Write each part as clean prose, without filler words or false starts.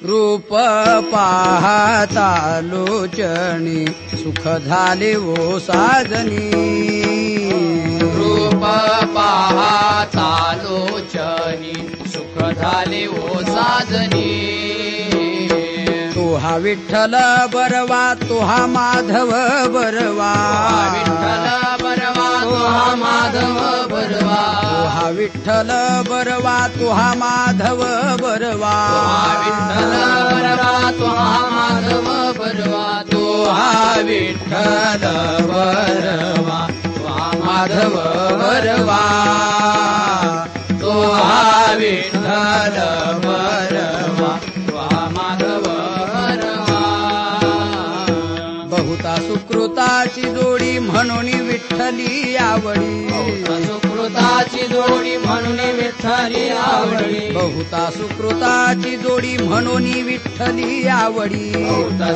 रूप पाहता लोचनी सुख झाले ओ साजनी रूप पाहता लोचनी सुख झाले ओ साजनी तो हा विठ्ठल बरवा तो हा माधव बरवा विठ्ठल बरवा तो हा माधव बरवा तो हा विठ्ठल बरवा तो हा माधव बरवा विठ्ठल बरवा तो हा माधव बरवा तो हा विठ्ठल बरवा तो हा माधव बरवा तो हा विठ्ठल बरवा तो हा माधव बरवा बहुता सुकृताची जोडी म्हणून विठ्ठली आवडी सुकृताची जोडी म्हणून विठ्ठली आवडी बहुता सुकृताची जोडी म्हणून विठ्ठली आवडी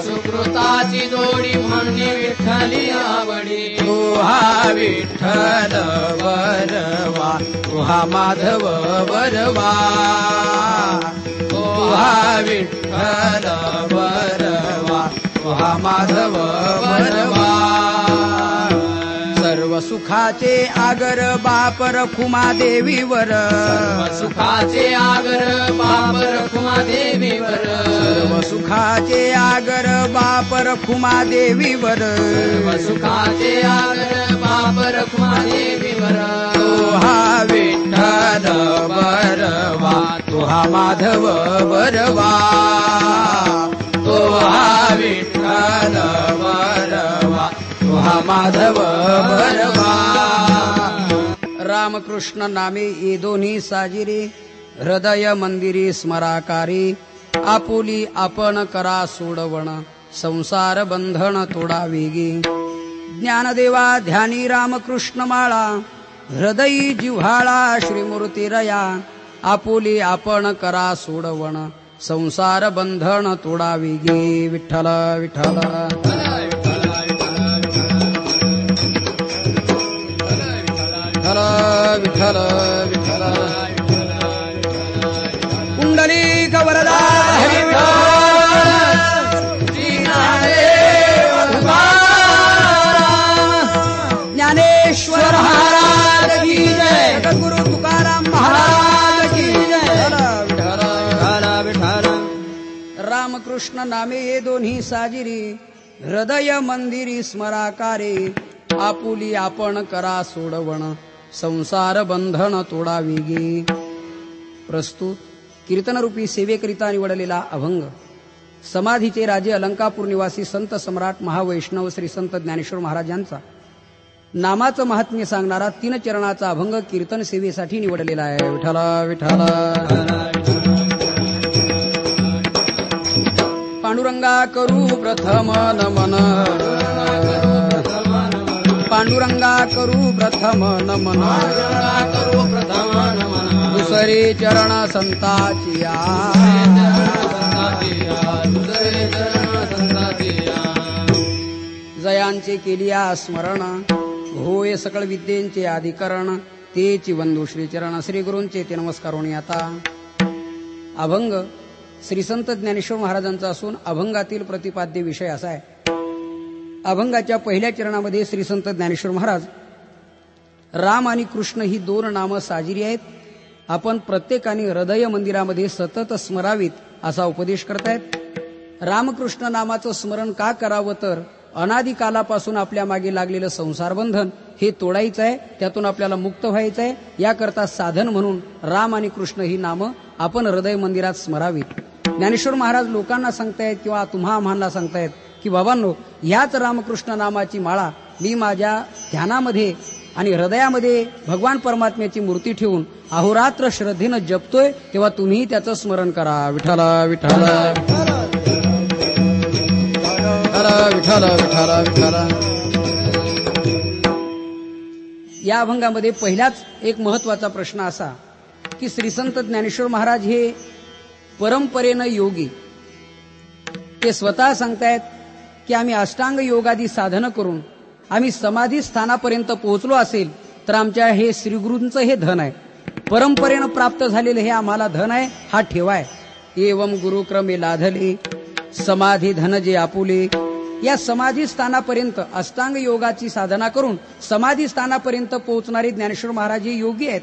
सुकृताची जोडी म्हणून विठ्ठली आवडी तो हा विठ्ठल बरवा तो हा माधव बरवा तो हा विठ्ठल बरवा तो हा माधव बरवा सर्व सुखाचे आगर बाप रखुमा देवीवर सुखाचे आगर बाप रखुमा देवीवर सर्व सुखाचे आगर बाप रखुमा देवीवर सुखाचे आगर बाप रखुमा देवीवर तो हा विठ्ठल बरवा तो हा माधव बरवा तो हा विठ्ठल बरवा तो हा माधव बरवा रामकृष्ण नामे ये दोन्ही साजिरे हृदय मंदिरी स्मराकारी आपुली आपण करा सोडवण संसार बंधन तोडा वेगी ज्ञानदेवा ध्यानी रामकृष्ण माळा हृदयी जिव्हाळा श्रीमूर्ती रया आपुली आपण करा सोडवण संसार बंधन तोडा वेगी विठ्ठल विठ्ठल विठ्ठल विठ्ठल कुंडलिक वरदा ज्ञानेश्वर महाराज की जय गुरु तुकाराम महाराज की जय विठ्ठल विठ्ठल रामकृष्ण नामे ये दोन्ही साजिरी हृदय मंदिरी स्मराकारे आपुली आपण करा सोडवण संसार बंधन तोडा वेगी प्रस्तुत कीर्तनरूपी सेवेकरिता निवडलेला अभंग समाधीचे राजे अलंकापूर निवासी संत सम्राट महावैष्णव श्री संत ज्ञानेश्वर महाराज यांचा नामाचं महात्म्य सांगणारा 3 चरणाचा अभंग कीर्तन सेवेसाठी निवडलेला आहे विठ्ठल विठ्ठल पांडुरंगा करू प्रथम नमन पांडुरंगा करू प्रथम नमन करू प्रथम नमन दुसरे चरण संताची जयांचे केलिया स्मरण होय सकळ विद्येंचे अधिकरण तेची वंदू श्रीचरण श्री गुरूंचे ते नमस्कारोणी आता अभंग श्री संत ज्ञानेश्वर महाराजांचा असून अभंगातील प्रतिपाद्य विषय असा आहे. अभंगाच्या पहिल्या चरणामध्ये श्री संत ज्ञानेश्वर महाराज राम आणि कृष्ण ही 2 नामं साजिरी आहेत. आपण प्रत्येकाने हृदय मंदिरामध्ये सतत स्मरावीत असा उपदेश करतायत. रामकृष्ण नामाचं स्मरण का करावं तर अनादिकालापासून आपल्या मागे लागलेलं संसार बंधन हे तोडायचं आहे, त्यातून आपल्याला मुक्त व्हायचं आहे. याकरता साधन म्हणून राम आणि कृष्ण ही नामं आपण हृदय मंदिरात स्मरावीत. ज्ञानेश्वर महाराज लोकांना सांगतायत किंवा तुम्हा आम्हाला सांगतायत की बाबांनो, ह्याच रामकृष्ण नामाची माळा मी माझ्या ध्यानामध्ये आणि हृदयामध्ये भगवान परमात्म्याची मूर्ती ठेवून अहोरात्र श्रद्धेनं जपतोय, तेव्हा तुम्ही त्याचं स्मरण करा. विठ्ठल विठ्ठल विठ्ठल विठ्ठल विठ्ठल. या अभंगामध्ये पहिलाच एक महत्वाचा प्रश्न असा की श्री संत ज्ञानेश्वर महाराज हे परंपरेनं योगी. ते स्वतः सांगतायत की आम्ही अष्टांग योगादी साधनं करून आम्ही समाधी स्थानापर्यंत पोहोचलो असेल तर आमच्या हे श्रीगुरूंचं हे धन आहे. परंपरेनं प्राप्त झालेलं हे आम्हाला धन आहे, हा ठेवा आहे. एवं गुरुक्रमे लाधले समाधी धन जे आपुले. या समाधी स्थानापर्यंत अष्टांग योगाची साधना करून समाधी स्थानापर्यंत पोहोचणारे ज्ञानेश्वर महाराज हे योगी आहेत.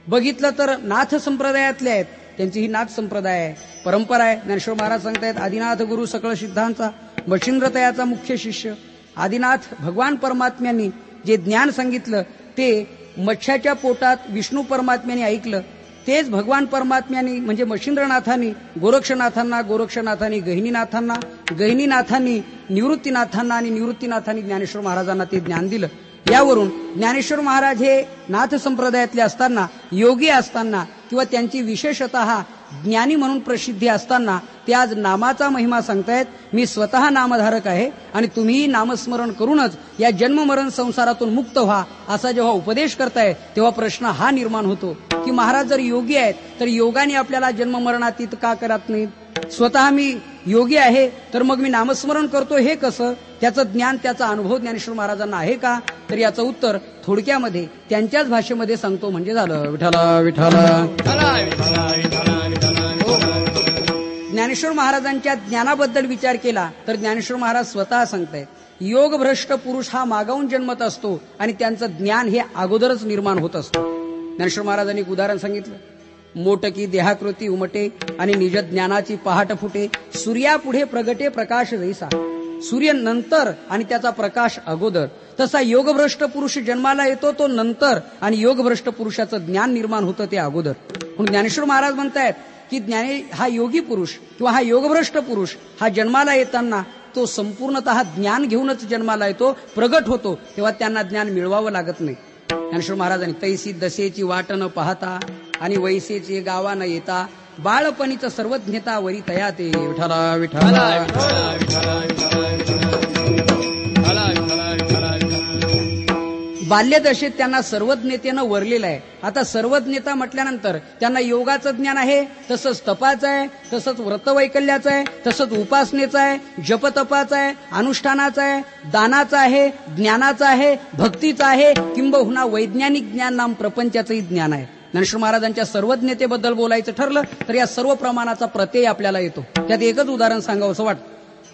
बघितलं तर नाथ संप्रदायातले आहेत. त्यांची ही नाथ संप्रदाय आहे, परंपरा आहे. ज्ञानेश्वर महाराज सांगतायत आदिनाथ गुरु सकळ सिद्धांचा मच्छिंद्रतयाचा मुख्य शिष्य. आदिनाथ भगवान परमात्म्यांनी जे ज्ञान सांगितलं ते मच्छाच्या पोटात विष्णू परमात्म्यांनी ऐकलं. तेच भगवान परमात्म्यांनी म्हणजे मच्छिंद्रनाथांनी गोरक्षनाथांना, गोरक्षनाथांनी गहिनीनाथांना, गहिनीनाथांनी निवृत्तीनाथांना आणि निवृत्तीनाथांनी ज्ञानेश्वर महाराजांना ते ज्ञान दिलं. यावरून ज्ञानेश्वर महाराज हे नाथ संप्रदायातले असताना, योगी असताना किंवा त्यांची विशेषतः ज्ञानी म्हणून प्रसिद्धी असताना ते आज नामाचा महिमा सांगतायत. मी स्वतः नामधारक आहे आणि तुम्हीही नामस्मरण करूनच या जन्ममरण संसारातून मुक्त व्हा असा जेव्हा उपदेश करताय तेव्हा प्रश्न हा निर्माण होतो की महाराज जर योगी आहेत तर योगाने आपल्याला जन्ममरणातीत का करत नाहीत? स्वतः मी योगी आहे तर मग मी नामस्मरण करतो हे कसं? त्याचं ज्ञान, त्याचा अनुभव ज्ञानेश्वर महाराजांना आहे का? तर याचं उत्तर थोडक्यामध्ये त्यांच्याच भाषेमध्ये सांगतो म्हणजे झालं. विठ्ठला विठ्ठला. ज्ञानेश्वर महाराजांच्या ज्ञानाबद्दल विचार केला तर ज्ञानेश्वर महाराज स्वतः सांगतायत योगभ्रष्ट पुरुष हा मागावून जन्मत असतो आणि त्यांचं ज्ञान हे अगोदरच निर्माण होत असतं. ज्ञानेश्वर महाराजांनी एक उदाहरण सांगितलं. मोटकी देहाकृती उमटे आणि निज ज्ञानाची पहाट फुटे. सूर्यापुढे प्रगटे प्रकाश जैसा. सूर्य नंतर आणि त्याचा प्रकाश अगोदर. तसा योगभ्रष्ट पुरुष जन्माला येतो तो नंतर आणि योगभ्रष्ट पुरुषाचं ज्ञान निर्माण होतं ते अगोदर. म्हणून ज्ञानेश्वर महाराज म्हणतायत की हा योगी पुरुष किंवा हा योगभ्रष्ट पुरुष हा जन्माला येताना तो संपूर्णतः ज्ञान घेऊनच जन्माला येतो, प्रगट होतो. तेव्हा त्यांना ज्ञान मिळवावं लागत नाही. ज्ञानेश्वर महाराजांनी तैसी दशेची वाट न पाहता आणि वैसेचे गावा न येता बाळपणीचं सर्वज्ञता वरी तया ते. विठ्ठला विठ्ठला. बाल्यदशेत त्यांना सर्वज्ञतेनं वरलेलं आहे. आता सर्वज्ञता म्हटल्यानंतर त्यांना योगाचं ज्ञान आहे, तसंच तपाचं आहे, तसंच व्रतवैकल्याचं आहे, तसंच उपासनेचं आहे, जपतपाचं आहे, अनुष्ठानाचं आहे, दानाचं आहे, ज्ञानाचं आहे, भक्तीचं आहे, किंबहुना वैज्ञानिक ज्ञान नाम प्रपंचाचंही ज्ञान आहे. ज्ञानेश्वर महाराजांच्या सर्वज्ञतेबद्दल बोलायचं ठरलं तर या सर्व प्रमाणाचा प्रत्यय आपल्याला येतो. त्यात एकच उदाहरण सांगावं असं वाटतं.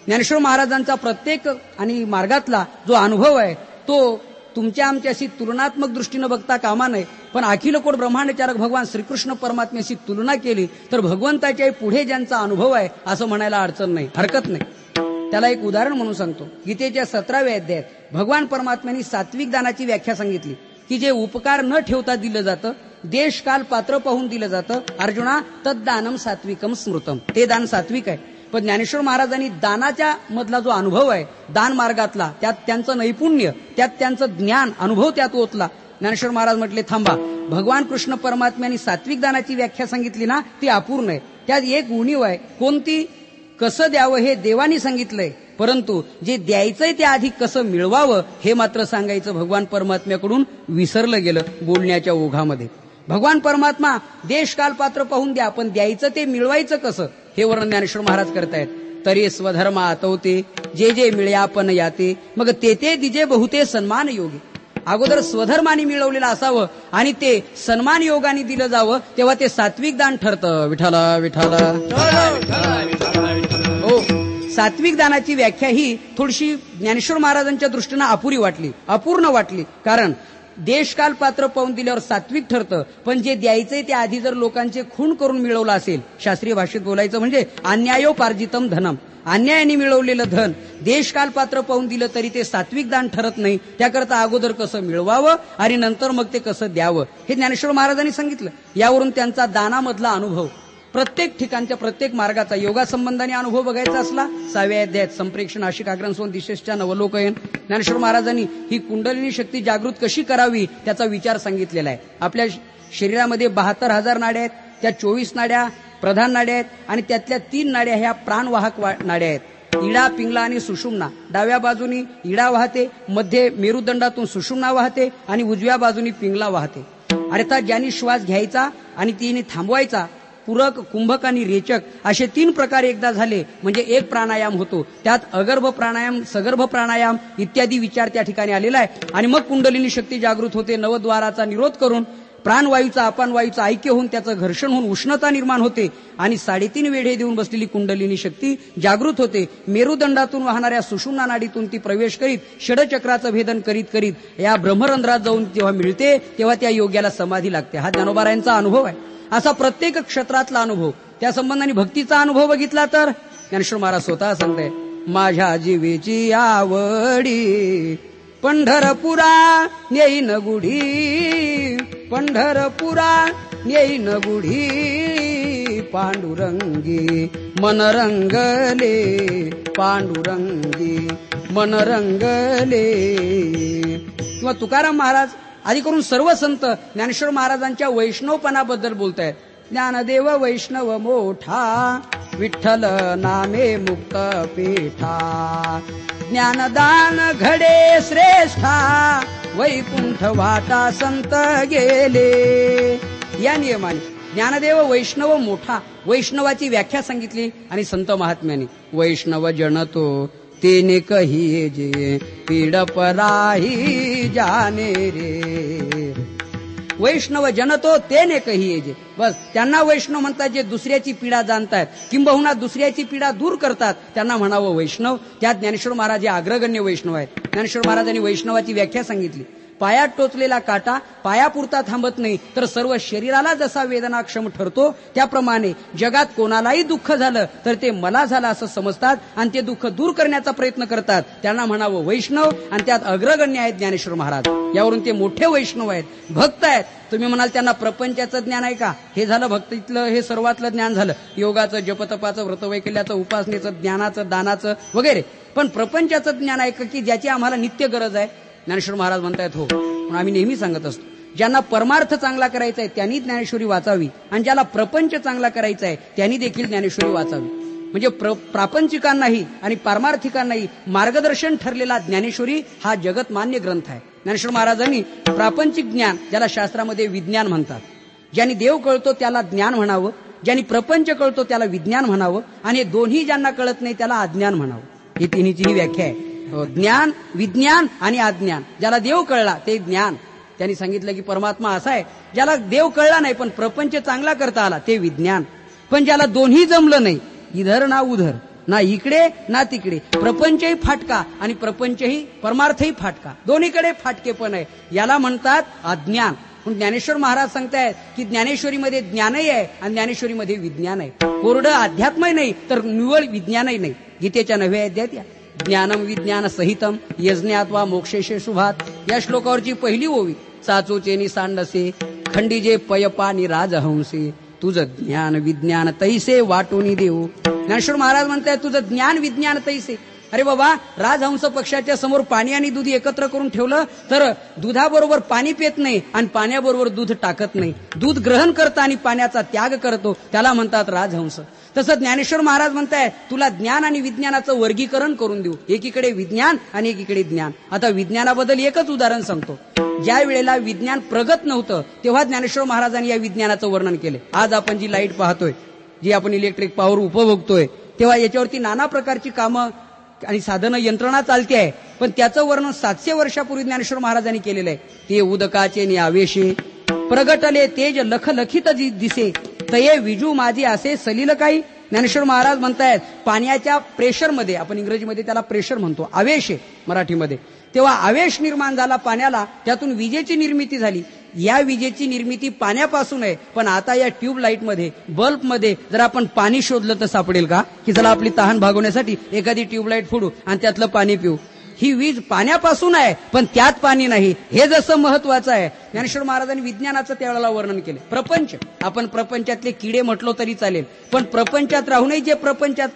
ज्ञानेश्वर महाराजांचा प्रत्येक आणि मार्गातला जो अनुभव आहे तो तुमच्या आमच्याशी तुलनात्मक दृष्टीनं बघता कामा नये, पण अखिलकोट ब्रह्मांडचारक भगवान श्रीकृष्ण परमात्म्याशी तुलना केली तर भगवंताच्या पुढे ज्यांचा अनुभव आहे असं म्हणायला अडचण नाही, हरकत नाही. त्याला एक उदाहरण म्हणून सांगतो. गीतेच्या 17व्या अध्यायात भगवान परमात्म्यांनी सात्विक दानाची व्याख्या सांगितली की जे उपकार न ठेवता दिलं जातं, देश काल पात्र पाहून दिलं जातं. अर्जुना तद्दानम सात्विकम स्मृतम. ते दान सात्विक आहे. पण ज्ञानेश्वर महाराजांनी दानाच्या मधला जो अनुभव आहे दान मार्गातला, त्यात त्यांचं नैपुण्य, त्यात त्यांचं ज्ञान, अनुभव त्यात ओतला. ज्ञानेश्वर महाराज म्हटले थांबा, भगवान कृष्ण परमात्म्यांनी सात्विक दानाची व्याख्या सांगितली ना ती अपूर्ण आहे. त्यात एक उणीव आहे. कोणती? कसं द्यावं हे देवानी सांगितलंय, परंतु जे द्यायचंय ते आधी कसं मिळवावं हे मात्र सांगायचं भगवान परमात्म्याकडून विसरलं गेलं बोलण्याच्या ओघामध्ये. भगवान परमात्मा देश काल पात्र पाहून द्या, पण द्यायचं ते मिळवायचं कसं हे वर्णन ज्ञानेश्वर महाराज करतायत. तरी स्वधर्म आतवते जे जे मिळ्यापण याते मग ते ते दिजे बहुते सन्मान योगी. अगोदर स्वधर्माने मिळवलेलं असावं आणि ते सन्मान योगाने दिलं जावं तेव्हा ते सात्विक दान ठरतं. विठ्ठला विठ्ठला. हो, सात्विक दानाची व्याख्या ही थोडीशी ज्ञानेश्वर महाराजांच्या दृष्टीनं अपुरी वाटली, अपूर्ण वाटली. कारण देशकाल पात्र पाहून दिल्यावर सात्विक ठरतं, पण जे द्यायचंय ते आधी जर लोकांचे खून करून मिळवलं असेल, शास्त्रीय भाषेत बोलायचं म्हणजे अन्यायोपार्जितम धनम, अन्यायाने मिळवलेलं धन देशकाल पात्र पाहून दिलं तरी ते सात्विक दान ठरत नाही. त्याकरता अगोदर कसं मिळवावं आणि नंतर मग ते कसं द्यावं हे ज्ञानेश्वर महाराजांनी सांगितलं. यावरून त्यांचा दानामधला अनुभव, प्रत्येक ठिकाणच्या प्रत्येक मार्गाचा योगासंबंधाने अनुभव बघायचा असला 6व्या अध्यायात संप्रेक्षण आशिक आग्रहस्वन दिशेच्या नवलोकयन ज्ञानेश्वर महाराजांनी ही कुंडलिनी शक्ती जागृत कशी करावी त्याचा विचार सांगितलेला आहे. आपल्या शरीरामध्ये 72,000 नाड्या आहेत. त्या 24 नाड्या प्रधान नाड्या आहेत आणि त्यातल्या 3 नाड्या ह्या प्राणवाहक नाड्या आहेत. इडा, पिंगला आणि सुषुम्ना. डाव्या बाजूनी इडा वाहते, मध्ये मेरुदंडातून सुषुम्ना वाहते आणि उजव्या बाजूनी पिंगला वाहते. अर्थात ज्यांनी श्वास घ्यायचा आणि तिने थांबवायचा, पूरक, कुंभक आणि रेचक असे 3 प्रकार एकदा झाले म्हणजे एक प्राणायाम होतो. त्यात अगर्भ प्राणायाम, सगर्भ प्राणायाम इत्यादी विचार त्या ठिकाणी आलेला आहे. आणि मग कुंडलिनी शक्ती जागृत होते. नवद्वाराचा निरोध करून प्राणवायूचा अपानवायूचा ऐक्य होऊन त्याचं घर्षण होऊन उष्णता निर्माण होते आणि 3.5 वेढे देऊन बसलेली कुंडलिनी शक्ती जागृत होते. मेरुदंडातून वाहणाऱ्या सुषुम्ना नाडीतून ती प्रवेश करीत षडचक्राचं भेदन करीत करीत या ब्रह्मरंध्रात जाऊन जेव्हा मिळते तेव्हा त्या योग्याला समाधी लागते. हा ज्ञानोबारायांचा अनुभव आहे. असा प्रत्येक क्षेत्रातला अनुभव, त्या संबंधाने भक्तीचा अनुभव बघितला तर ज्ञानेश्वर महाराज स्वतः सांगते, माझ्या जीवेची आवडी पंढरपुरा येईन गुढी, पंढरपुरा येईन गुढी, पांडुरंगी मनरंगले, पांडुरंगी मनरंगले. किंवा तुकाराम महाराज आधी करून सर्व संत ज्ञानेश्वर महाराजांच्या वैष्णवपणाबद्दल बोलतायत. ज्ञानदेव वैष्णव मोठा, विठ्ठल नामे मुक्त पेठा, ज्ञानदान घडे श्रेष्ठा, वैकुंठ वाटा संत गेले. या नियमाने ज्ञानदेव वैष्णव मोठा, वैष्णवाची व्याख्या सांगितली आणि संत महात्म्याने वैष्णव जनतो तेने कहिये जे, पीड पराही जाने रे. वैष्णव जनतो तेने कहिये जे, बस त्यांना वैष्णव म्हणतात जे दुसऱ्याची पीडा जाणतात, किंबहुना दुसऱ्याची पीडा दूर करतात, त्यांना म्हणावं वैष्णव. त्यात ज्ञानेश्वर महाराज हे अग्रगण्य वैष्णव आहेत. ज्ञानेश्वर महाराजांनी वैष्णवाची व्याख्या सांगितली. पायात टोचलेला काटा पायापुरता थांबत नाही, तर सर्व शरीराला जसा वेदनाक्षम ठरतो त्याप्रमाणे जगात कोणालाही दुःख झालं तर ते मला झालं असं समजतात आणि ते दुःख दूर करण्याचा प्रयत्न करतात. त्यांना म्हणावं वैष्णव. आणि त्यात अग्रगण्य आहेत ज्ञानेश्वर महाराज. यावरून ते मोठे वैष्णव आहेत, भक्त आहेत. तुम्ही म्हणाल त्यांना प्रपंचाचं ज्ञान आहे का? हे झालं भक्तीतलं, हे सर्वातलं ज्ञान झालं, योगाचं, जपतपाचं, व्रतवैकल्याचं, उपासनेचं, ज्ञानाचं, दानाचं वगैरे. पण प्रपंचाचं ज्ञान आहे का की ज्याची आम्हाला नित्य गरज आहे? ज्ञानेश्वर महाराज म्हणतायत हो. म्हणून आम्ही नेहमी सांगत असतो, ज्यांना परमार्थ चांगला करायचा आहे त्यांनी ज्ञानेश्वरी वाचावी आणि ज्याला प्रपंच चांगला करायचा आहे त्यांनी देखील ज्ञानेश्वरी वाचावी. म्हणजे प्रापंचिकांनाही आणि पारमार्थिकांनाही मार्गदर्शन ठरलेला ज्ञानेश्वरी हा जगतमान्य ग्रंथ आहे. ज्ञानेश्वर महाराजांनी प्रापंचिक ज्ञान, ज्याला शास्त्रामध्ये विज्ञान म्हणतात, ज्यांनी देव कळतो त्याला ज्ञान म्हणावं, ज्यांनी प्रपंच कळतो त्याला विज्ञान म्हणावं, आणि हे दोन्ही ज्यांना कळत नाही त्याला अज्ञान म्हणावं. ही तिन्हीची ही व्याख्या आहे. ज्ञान, विज्ञान आणि अज्ञान. ज्याला देव कळला ते ज्ञान. त्यांनी सांगितलं की परमात्मा असा आहे, ज्याला देव कळला नाही पण प्रपंच चांगला करता आला ते विज्ञान. पण ज्याला दोन्ही जमलं नाही, इधर ना उधर, ना इकडे ना तिकडे, प्रपंचही फाटका आणि प्रपंचही परमार्थही फाटका, दोन्हीकडे फाटकेपण आहे, याला म्हणतात अज्ञान. पण ज्ञानेश्वर महाराज सांगतायत की ज्ञानेश्वरीमध्ये ज्ञानही आहे आणि ज्ञानेश्वरीमध्ये विज्ञान आहे. कोरडं अध्यात्मही नाही तर निव्वळ विज्ञानही नाही. गीतेच्या 9व्या अध्यायात या ज्ञानम विज्ञान सहितम यज्ञात्वा मोक्षेशे शुभात या श्लोकावरची पहिली ओवी, चाचोचेनी सांडसे खंडीजे पयपानी राजहंसे, तुझं ज्ञान विज्ञान तैसे वाटून देऊ. ज्ञानेश्वर महाराज म्हणतायत तुझं ज्ञान विज्ञान तैसे. अरे बाबा, राजहंस पक्षाच्या समोर पाणी आणि दूध एकत्र करून ठेवलं तर दुधाबरोबर पाणी पेत नाही आणि पाण्याबरोबर दूध टाकत नाही, दूध ग्रहण करतं आणि पाण्याचा त्याग करतो, त्याला म्हणतात राजहंस. तसं ज्ञानेश्वर महाराज म्हणताय तुला ज्ञान आणि विज्ञानाचं वर्गीकरण करून देऊ, एकीकडे विज्ञान आणि एकीकडे ज्ञान. आता विज्ञानाबद्दल एकच उदाहरण सांगतो. ज्या वेळेला विज्ञान प्रगत नव्हतं तेव्हा ज्ञानेश्वर महाराजांनी या विज्ञानाचं वर्णन केले. आज आपण जी लाईट पाहतोय, जी आपण इलेक्ट्रिक पॉवर उपभोगतोय, तेव्हा याच्यावरती नाना प्रकारची कामं आणि साधनं यंत्रणा चालते आहे, पण त्याचं वर्णन 700 वर्षापूर्वी ज्ञानेश्वर महाराजांनी केलेलं आहे. ते उदकाचे निआवेशे प्रगटले तेज लखलखित दिसे, तये विजू माझी असे सलील काही. ज्ञानेश्वर महाराज म्हणतायत पाण्याच्या प्रेशरमध्ये, आपण इंग्रजीमध्ये त्याला प्रेशर म्हणतो, आवेश आहे मराठीमध्ये, तेव्हा आवेश निर्माण झाला पाण्याला, त्यातून विजेची निर्मिती झाली. या विजेची निर्मिती पाण्यापासून आहे. पण आता या ट्यूबलाईटमध्ये, बल्बमध्ये जर आपण पाणी शोधलं तर सापडेल का? की चला आपली तहान भागवण्यासाठी एखादी ट्यूबलाईट फोडू आणि त्यातलं पाणी पिऊ. ही वीज पाण्यापासून आहे पण त्यात पाणी नाही. हे जसं महत्वाचं आहे, ज्ञानेश्वर महाराजांनी विज्ञानाचं त्यावेळेला वर्णन केलं. प्रपंच, आपण प्रपंचातले किडे म्हटलो तरी चालेल, पण प्रपंचात राहूनही जे प्रपंचात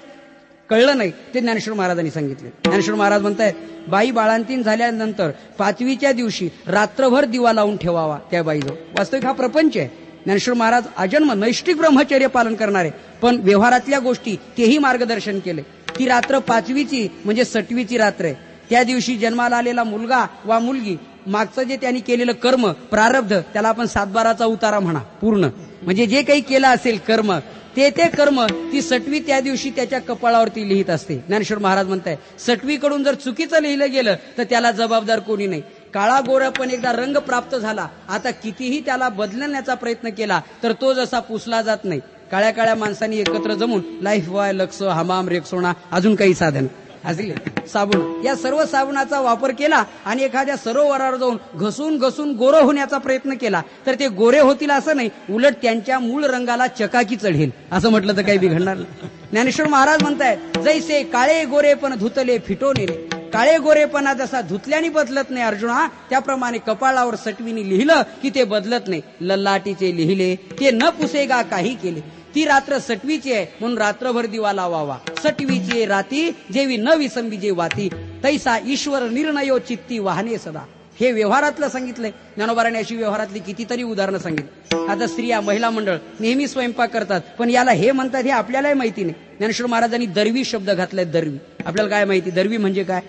कळलं नाही ते ज्ञानेश्वर महाराजांनी सांगितले. ज्ञानेश्वर महाराज म्हणतायत बाई बाळंतीण झाल्यानंतर 5वीच्या दिवशी रात्रभर दिवा लावून ठेवावा त्या बाईजवळ. वास्तविक हा प्रपंच आहे. ज्ञानेश्वर महाराज अजन्म नैष्टिक ब्रह्मचर्य पालन करणारे, पण व्यवहारातल्या गोष्टी तेही मार्गदर्शन केले. ती रात्र 5वीची म्हणजे 6वीची रात्र आहे. त्या दिवशी जन्माला आलेला मुलगा वा मुलगी, मागचं जे त्यांनी केलेलं कर्म प्रारब्ध, त्याला आपण 7/12चा उतारा म्हणा, पूर्ण म्हणजे जे काही केलं असेल कर्म, ते कर्म ती 6वी त्या दिवशी त्याच्या कपाळावरती लिहित असते. ज्ञानेश्वर महाराज म्हणताय 6वीकडून जर चुकीचं लिहिलं गेलं तर त्याला जबाबदार कोणी नाही. काळा गोरा पण एकदा रंग प्राप्त झाला, आता कितीही त्याला बदलण्याचा प्रयत्न केला तर तो जसा पुसला जात नाही. काळ्या काळ्या माणसांनी एकत्र जमून लाईफ बॉय, लक्स, हमाम, रेक्सोना, अजून काही साधन असले साबण, या सर्व साबणाचा वापर केला आणि एखाद्या सरोवरावर जाऊन घसून घसून गोरं होण्याचा प्रयत्न केला तर ते गोरे होतील असं नाही, उलट त्यांच्या मूळ रंगाला चकाकी चढेल असं म्हटलं तर काही बिघडणार नाही. ज्ञानेश्वर महाराज म्हणतायत, जैसे काळे गोरे पण धुतले फिटोने रे. काळे गोरेपणा जसा धुतल्याने बदलत नाही अर्जुना, त्याप्रमाणे कपाळावर सटवीने लिहिलं की ते बदलत नाही. ललाटीचे लिहिले ते न पुसेगा काही केले. ती रात्र सटवीची आहे म्हणून रात्रभर दिवा लावावा. सटवीची राती जेवी न विसंबी जे वाती, तैसा ईश्वर निर्णयो चित्ती वाहने सदा. हे व्यवहारातलं सांगितलंय. ज्ञानोबाराने अशी व्यवहारातली कितीतरी उदाहरणं सांगितली. आता स्त्रिया, महिला मंडळ नेहमी स्वयंपाक करतात, पण याला हे म्हणतात हे आपल्यालाही माहिती नाही. ज्ञानेश्वर महाराजांनी दरवी शब्द घातलाय. दरवी आपल्याला काय माहिती, दरवी म्हणजे काय?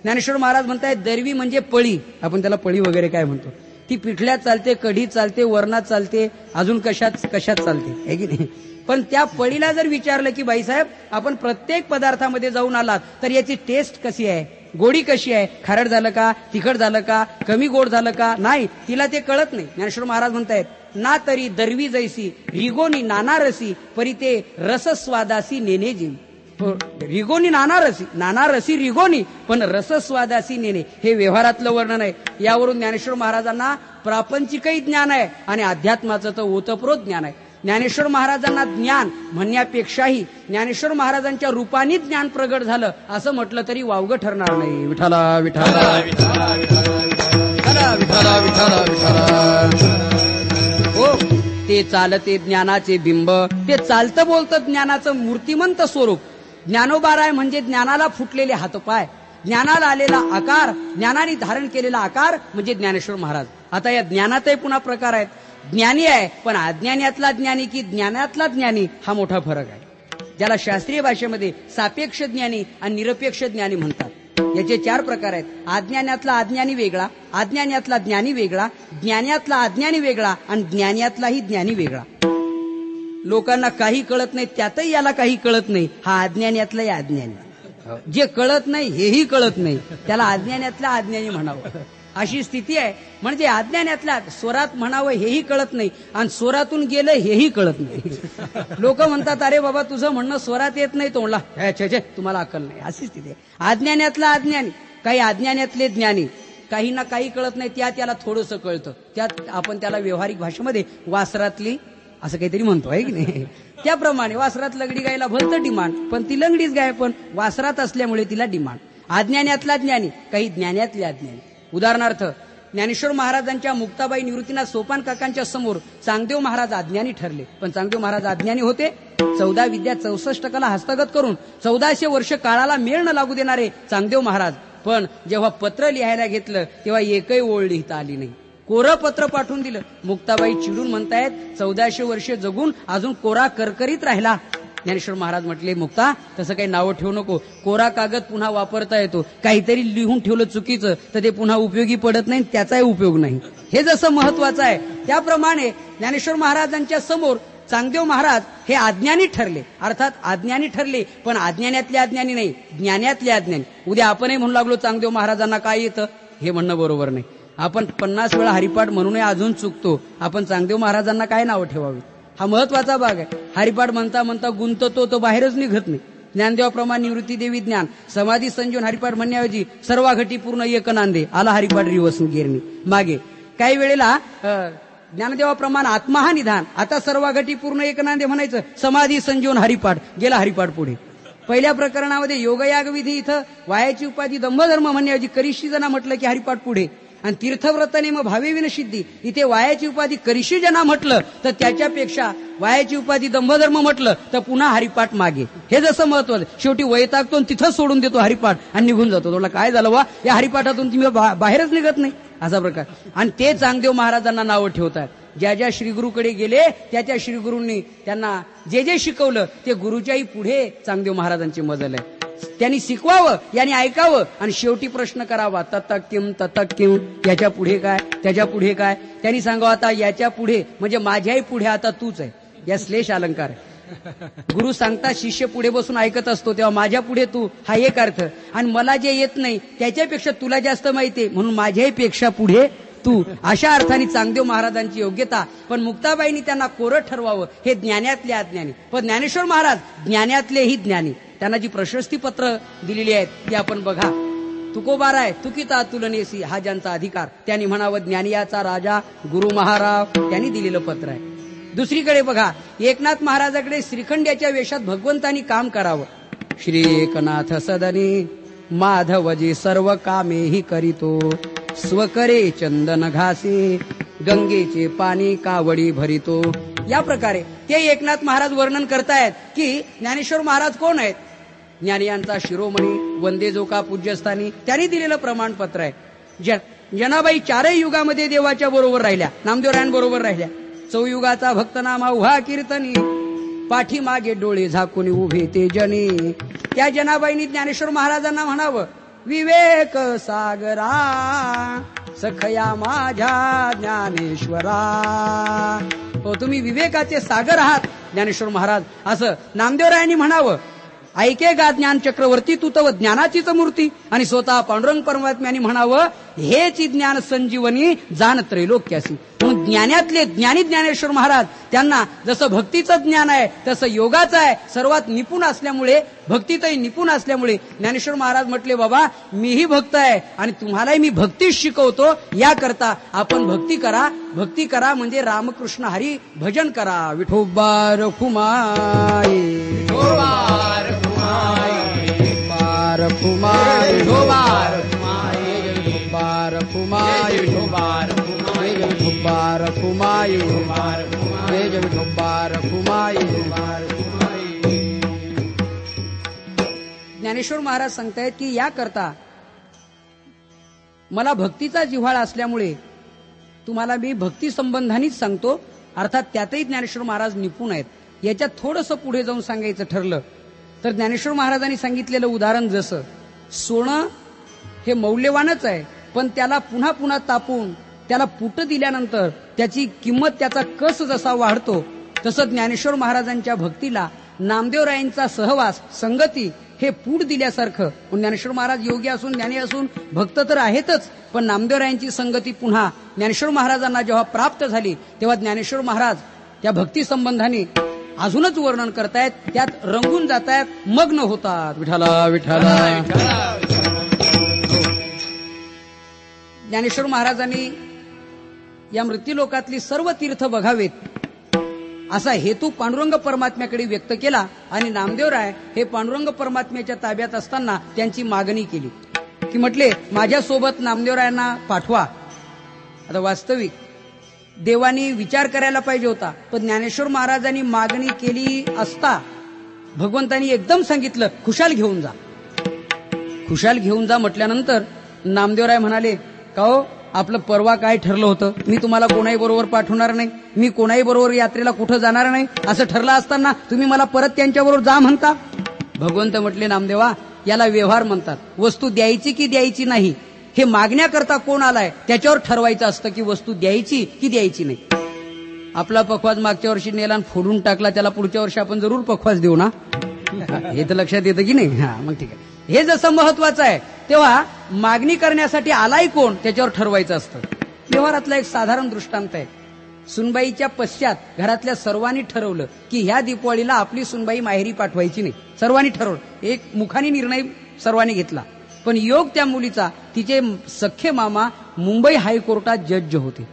ज्ञानेश्वर महाराज म्हणतायत दरवी म्हणजे पळी. आपण त्याला पळी वगैरे काय म्हणतो. ती पिठल्यात चालते, कढीत चालते, वरणात चालते, अजून कशात चालते, आहे की नाही? पण त्या पळीला जर विचारलं की बाईसाहेब आपण प्रत्येक पदार्थामध्ये जाऊन आलात तर याची टेस्ट कशी आहे, गोडी कशी आहे, खारट झालं का, तिखट झालं का, कमी गोड झालं का, नाही, तिला ते कळत नाही. ज्ञानेश्वर महाराज म्हणतायत, ना तरी दरवी जैसी रिगोनी नाना रसी परी ते रसस्वादासी नेने जी. रिगोनी नाना रसी रिगोनी पण रसस्वादासी नेणे, हे व्यवहारातलं वर्णन आहे. यावरून ज्ञानेश्वर महाराजांना प्रापंचिकही ज्ञान आहे आणि अध्यात्माचं तर ओतप्रोत ज्ञान आहे. ज्ञानेश्वर महाराजांना ज्ञान म्हणण्यापेक्षाही ज्ञानेश्वर महाराजांच्या रूपाने ज्ञान प्रगट झालं असं म्हटलं तरी वावगं ठरणार नाही. विठाला विठाला विठाला विठाला विठाला विठाला विठाला. हो, ते चालते ज्ञानाचे बिंब, ते चालतं बोलतं ज्ञानाचं मूर्तिमंत स्वरूप. ज्ञानोबाराय म्हणजे ज्ञानाला फुटलेले हातपाय, ज्ञानाला आलेला आकार, ज्ञानाने धारण केलेला आकार म्हणजे ज्ञानेश्वर महाराज. आता या ज्ञानातही पुन्हा प्रकार आहेत. ज्ञानी आहे पण अज्ञानातला ज्ञानी की ज्ञानातला ज्ञानी हा मोठा फरक आहे. ज्याला शास्त्रीय भाषेमध्ये सापेक्ष ज्ञानी आणि निरपेक्ष ज्ञानी म्हणतात. याचे 4 प्रकार आहेत. अज्ञानातला अज्ञानी वेगळा, अज्ञानातला ज्ञानी वेगळा, ज्ञानातला अज्ञानी वेगळा आणि ज्ञानातलाही ज्ञानी वेगळा. लोकांना काही कळत नाही त्यातही याला काही कळत नाही, हा अज्ञानातलाही अज्ञानी. जे कळत नाही हेही कळत नाही, त्याला अज्ञानातला अज्ञानी म्हणावं अशी स्थिती आहे. म्हणजे अज्ञानातल्या स्वरात म्हणावं हेही कळत नाही आणि स्वरातून गेलं हेही कळत नाही. लोक म्हणतात अरे बाबा तुझं म्हणणं स्वरात येत नाही, तोंडला तुम्हाला अक्कल नाही, अशी स्थिती आहे. अज्ञानातला अज्ञानी, काही अज्ञानातले ज्ञानी, काही ना काही कळत नाही त्याला थोडंसं कळतं, त्यात आपण त्याला व्यावहारिक भाषेमध्ये वासरातली असं काहीतरी म्हणतो, आहे की नाही? त्याप्रमाणे वासरात लंगडी गायला भलतं डिमांड, पण ती लंगडीच गाय, पण वासरात असल्यामुळे तिला डिमांड. अज्ञानातला ज्ञानी, काही ज्ञानातले अज्ञानी. उदाहरणार्थ ज्ञानेश्वर महाराजांच्या मुक्ताबाई निवृत्तीनाथ सोपान काकांच्या समोर चांगदेव महाराज अज्ञानी ठरले, पण चांगदेव महाराज अज्ञानी होते. 14 विद्या 64 कला हस्तगत करून 1400 वर्ष काळाला मेळ न लागू देणारे चांगदेव महाराज. पण जेव्हा पत्र लिहायला घेतलं तेव्हा एकही ओळ लिहिता आली नाही. कोरं पत्र पाठवून दिलं. मुक्ताबाई चिडून म्हणतायत 1400 वर्ष जगून अजून कोरा करकरीत राहिला. ज्ञानेश्वर महाराज म्हटले, मुक्ता तसं काही नावं ठेवू नको, कोरा कागद पुन्हा वापरता येतो, काहीतरी लिहून ठेवलं चुकीचं तर ते पुन्हा उपयोगी पडत नाही, त्याचाही उपयोग नाही. हे जसं महत्वाचं आहे त्याप्रमाणे ज्ञानेश्वर महाराजांच्या समोर चांगदेव महाराज हे अज्ञानी ठरले. अर्थात अज्ञानी ठरले पण अज्ञानातले अज्ञानी नाही, ज्ञानातले अज्ञानी. उद्या आपणही म्हणू लागलो चांगदेव महाराजांना काय येतं, हे म्हणणं बरोबर नाही. आपण 50 वेळा हरिपाठ म्हणूनही अजून चुकतो. आपण चांगदेव महाराजांना काय नावं ठेवावी, हा महत्वाचा भाग आहे. हरिपाठ म्हणता म्हणता गुंततो तो बाहेरच निघत नाही. ज्ञानदेवाप्रमाणे निवृत्ती देवी ज्ञान समाधी संजीवन हरिपाठ म्हणण्याऐवजी सर्वा घटी पूर्ण एक नांदे आला हरिपाठ रिवसन गिरणी मागे. काही वेळेला ज्ञानदेवाप्रमाणे आत्मा हा निधान, आता सर्वा घटी पूर्ण एक नांदे म्हणायचं, समाधी संजीवन हरिपाठ गेला हरिपाठ पुढे. पहिल्या प्रकरणामध्ये योगयाग विधी इथं वायाची उपाधी दंभधर्म म्हणण्याऐवजी करिशी जना म्हटलं की हरिपाठ पुढे. आणि तीर्थव्रतने मग भावे विनसिद्धी इथे वायाची उपाधी करिशी जना म्हटलं तर त्याच्यापेक्षा वायाची उपाधी दंभधर्म म्हटलं तर पुन्हा हरिपाठ मागे. हे जसं महत्वाचं, शेवटी वैतागतो तिथंच सोडून देतो हरिपाठ आणि निघून जातो. तुला काय झालं वा, या हरिपाठातून तुम्ही बाहेरच निघत नाही, असा प्रकार. आणि ते चांगदेव महाराजांना नावं ठेवतात. ज्या ज्या श्रीगुरूकडे गेले त्या त्या श्रीगुरूंनी त्यांना जे जे शिकवलं ते गुरुच्याही पुढे चांगदेव महाराजांचे मजल आहे. त्यांनी शिकवावं, यांनी ऐकावं आणि शेवटी प्रश्न करावा, ततक किम, याच्या पुढे काय, त्याच्या पुढे काय. त्यांनी सांगावं आता याच्या पुढे म्हणजे माझ्याही पुढे आता तूच आहे. या श्लेष अलंकार आहे. गुरु सांगता शिष्य पुढे बसून ऐकत असतो तेव्हा माझ्या पुढे तू हा एक अर्थ, आणि मला जे येत नाही त्याच्यापेक्षा तुला जास्त माहिती म्हणून माझ्याही पेक्षा पुढे तू, अशा अर्थाने चांगदेव महाराजांची योग्यता. पण मुक्ताबाईंनी त्यांना कोरं ठरवावं हे ज्ञानातले अज्ञानी, पण ज्ञानेश्वर महाराज ज्ञानातलेही ज्ञानी. त्यांना जी प्रशस्ती पत्र दिलेली आहेत ती आपण बघा. तुकोबाराय तुकिता तुलनेसी हा ज्यांचा अधिकार, त्यांनी म्हणावं ज्ञानियाचा राजा गुरु महाराज, त्यांनी दिलेलं पत्र आहे. दुसरीकडे बघा, एकनाथ महाराजाकडे श्रीखंड्याच्या वेशात भगवंतानी काम करावं. श्री एकनाथ सदनी माधवजी सर्व कामेही करीतो, स्वकरे चंदन घासे गंगेचे पाणी कावडी भरितो. या प्रकारे ते एकनाथ महाराज वर्णन करतायत की ज्ञानेश्वर महाराज कोण आहेत. ज्ञानियांचा शिरोमणी वंदे जो का पूज्यस्थानी, त्यांनी दिलेलं प्रमाणपत्र आहे. जनाबाई चारही युगामध्ये देवाच्या बरोबर राहिल्या, नामदेवरायांबरोबर राहिल्या. चौयुगाचा भक्तनामा उहा कीर्तनी, पाठीमागे डोळे झाकून उभे ते जनी. त्या जनाबाईंनी ज्ञानेश्वर महाराजांना म्हणावं विवेक सागरा सखया माझ्या ज्ञानेश्वरा. हो, तुम्ही विवेकाचे सागर आहात ज्ञानेश्वर महाराज, असं नामदेवरायांनी म्हणावं. ऐके गा ज्ञान चक्रवर्ती तू तव ज्ञानाचीच मूर्ती, आणि स्वतः पांडुरंग परमात्म्याने म्हणावं हेच ज्ञान संजीवनी जाण त्रैलोक्यासी. म्हणून ज्ञानातले ज्ञानी ज्ञानेश्वर महाराज, त्यांना जसं भक्तीचं ज्ञान आहे तसं योगाचं आहे. सर्वात निपुण असल्यामुळे, भक्तीतही निपुण असल्यामुळे ज्ञानेश्वर महाराज म्हटले बाबा मीही भक्त आहे आणि तुम्हालाही मी भक्तीच शिकवतो. याकरता आपण भक्ती करा, भक्ती करा म्हणजे रामकृष्ण हरी भजन करा. विठोबा रखुमाई विठोबा रखुमाई, विठोबा रखुमाई, विठोबा रखुमाई, विठोबा रखुमाई, विठोबा रखुमाई, विठोबा रखुमाई. ज्ञानेश्वर महाराज सांगतायत की याकरता मला भक्तीचा जिव्हाळा असल्यामुळे तुम्हाला मी भक्ती संबंधानेच सांगतो. अर्थात त्यातही ज्ञानेश्वर महाराज निपुण आहेत. याच्यात थोडंसं पुढे जाऊन सांगायचं ठरलं तर ज्ञानेश्वर महाराजांनी सांगितलेलं उदाहरण, जसं सोनं हे मौल्यवानच आहे, पण त्याला पुन्हा पुन्हा तापून त्याला पुट दिल्यानंतर त्याची किंमत, त्याचा कस जसा वाढतो, तसं ज्ञानेश्वर महाराजांच्या भक्तीला नामदेवरायांचा सहवास, संगती हे पूट दिल्यासारखं. ज्ञानेश्वर महाराज योगी असून ज्ञानी असून भक्त तर आहेतच, पण नामदेवरायांची संगती पुन्हा ज्ञानेश्वर महाराजांना जेव्हा प्राप्त झाली तेव्हा ज्ञानेश्वर महाराज त्या भक्ती संबंधाने अजूनच वर्णन करतायत, त्यात रंगून जातायत, मग्न होतात. विठाला विठाला. ज्ञानेश्वर महाराजांनी या मृत्यूलोकातली सर्व तीर्थ बघावेत असा हेतू पांडुरंग परमात्म्याकडे व्यक्त केला, आणि नामदेवराय हे पांडुरंग परमात्म्याच्या ताब्यात असताना त्यांची मागणी केली की म्हटले माझ्यासोबत नामदेवरायांना पाठवा. आता वास्तविक देवानी विचार करायला पाहिजे होता, पण ज्ञानेश्वर महाराजांनी मागणी केली असता भगवंतांनी एकदम सांगितलं खुशाल घेऊन जा. खुशाल घेऊन जा म्हटल्यानंतर नामदेवराय म्हणाले का हो, आपलं परवा काय ठरलं होतं, मी तुम्हाला कोणाही बरोबर पाठवणार नाही, मी कोणाही बरोबर यात्रेला कुठं जाणार नाही, असं ठरलं असताना तुम्ही मला परत त्यांच्याबरोबर जा म्हणता. भगवंत म्हटले नामदेवा याला व्यवहार म्हणतात. वस्तू द्यायची की द्यायची नाही हे मागण्याकरता कोण आलाय त्याच्यावर ठरवायचं असतं की वस्तू द्यायची की द्यायची नाही. आपला पखवाज मागच्या वर्षी नेला आणि फोडून टाकला, त्याला पुढच्या वर्षी आपण जरूर पखवाज देऊ ना, हे तर लक्षात येतं की नाही. हा मग ठीक आहे. हे जसं महत्वाचं आहे तेव्हा मागणी करण्यासाठी आलाय कोण त्याच्यावर ठरवायचं असतं. व्यवहारातला एक साधारण दृष्टांत आहे. सुनबाईच्या पश्चात घरातल्या सर्वांनी ठरवलं की ह्या दीपावळीला आपली सुनबाई माहेरी पाठवायची नाही. सर्वांनी ठरवलं, एक मुखाने निर्णय सर्वांनी घेतला. पण योग त्या मुलीचा, तिचे सख्खे मामा मुंबई हायकोर्टात जज होते.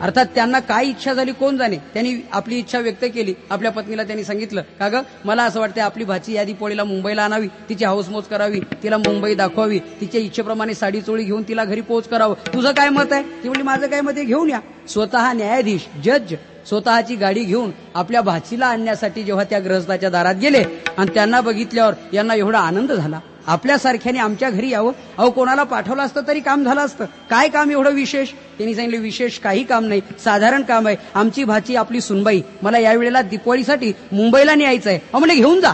अर्थात त्यांना काय इच्छा झाली कोण जाणे, त्यांनी आपली इच्छा व्यक्त केली. आपल्या पत्नीला त्यांनी सांगितलं का ग मला असं वाटतं आपली भाची या दीपावळीला मुंबईला आणावी, तिची हाऊसमौज करावी, तिला मुंबई दाखवावी, तिच्या इच्छेप्रमाणे साडी चोळी घेऊन तिला घरी पोहोच करावं. तुझं काय मत आहे? ती म्हणली माझं काय मत आहे, घेऊन या. स्वतः न्यायाधीश जज स्वतःची गाडी घेऊन आपल्या भाचीला आणण्यासाठी जेव्हा त्या ग्रहस्थाच्या दारात गेले आणि त्यांना बघितल्यावर यांना एवढा आनंद झाला. आपल्यासारख्याने आमच्या घरी यावं. अहो कोणाला पाठवलं असतं तरी काम झालं असतं, काय काम एवढं विशेष? त्यांनी सांगितलं विशेष काही काम नाही, साधारण काम आहे. आमची भाची आपली सुनबाई मला यावेळेला दीपावळीसाठी मुंबईला न्यायचं आहे. म्हणजे घेऊन जा.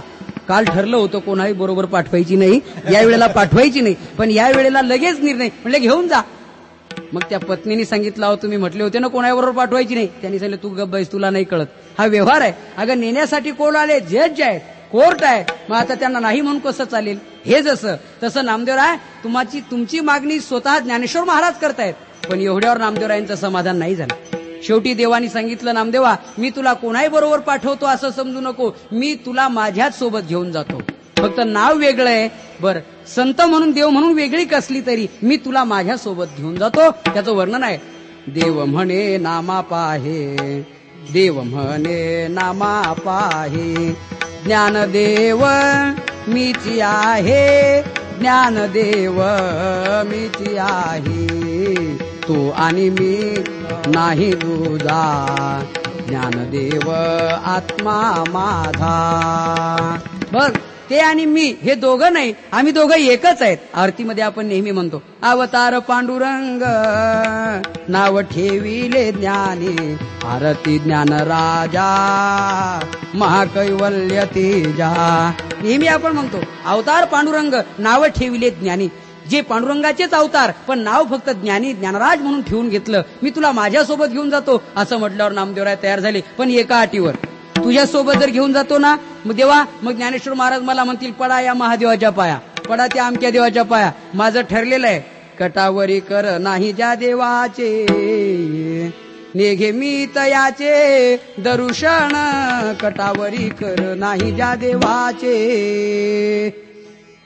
काल ठरलं होतं कोणाही बरोबर पाठवायची नाही, यावेळेला पाठवायची नाही, पण यावेळेला लगेच निर्णय, म्हणजे घेऊन जा. मग त्या पत्नीने सांगितलं, अहो तुम्ही म्हटले होते ना कोणाबरोबर पाठवायची नाही. त्यांनी सांगितलं तू गप्प बैस, तुला नाही कळत, हा व्यवहार आहे. अगं नेण्यासाठी कोण आले? जज आहेत, कोर्ट आहे. मग आता त्यांना नाही म्हणून कसं चालेल? हे जसं तसं नामदेवराय तुमची मागणी स्वतः ज्ञानेश्वर महाराज करतायत. पण एवढ्यावर नामदेवरायांचं समाधान नाही झालं. शेवटी देवानी सांगितलं, नामदेवा मी तुला कोणाही बरोबर पाठवतो असं समजू नको, मी तुला माझ्याच सोबत घेऊन जातो. फक्त नाव वेगळं आहे, बर संत म्हणून देव म्हणून वेगळी कसली तरी मी तुला माझ्या सोबत घेऊन जातो. त्याचं वर्णन आहे. देव म्हणे नामा पाहे, देव म्हणे नामा पाहे, ज्ञानदेव मीची आहे, ज्ञानदेव मीची आहे, तू आणि मी नाही दुजा, ज्ञानदेव आत्मा माझा. बर ते आणि मी हे दोघं नाही, आम्ही दोघं एकच आहेत. आरतीमध्ये आपण नेहमी म्हणतो, अवतार पांडुरंग नाव ठेविले ज्ञानी, आरती ज्ञान राजा महाकैवल्य तेजा. नेहमी आपण म्हणतो अवतार पांडुरंग नाव ठेविले ज्ञानी. जे पांडुरंगाचेच अवतार, पण नाव फक्त ज्ञानी ज्ञानराज म्हणून ठेवून घेतलं. मी तुला माझ्यासोबत घेऊन जातो असं म्हटल्यावर नामदेवराय तयार झाले, पण एका अटीवर. तुझ्यासोबत जर घेऊन जातो ना मग देवा, मग ज्ञानेश्वर महाराज मला म्हणतील पडा या महादेवाच्या पाया, पडा त्या अमक्या देवाच्या पाया. माझं ठरलेलं आहे, कटावरी कर नाही ज्या देवाचे, नेघे मी तयाचे दरुषण, कटावरी कर नाही ज्या देवाचे.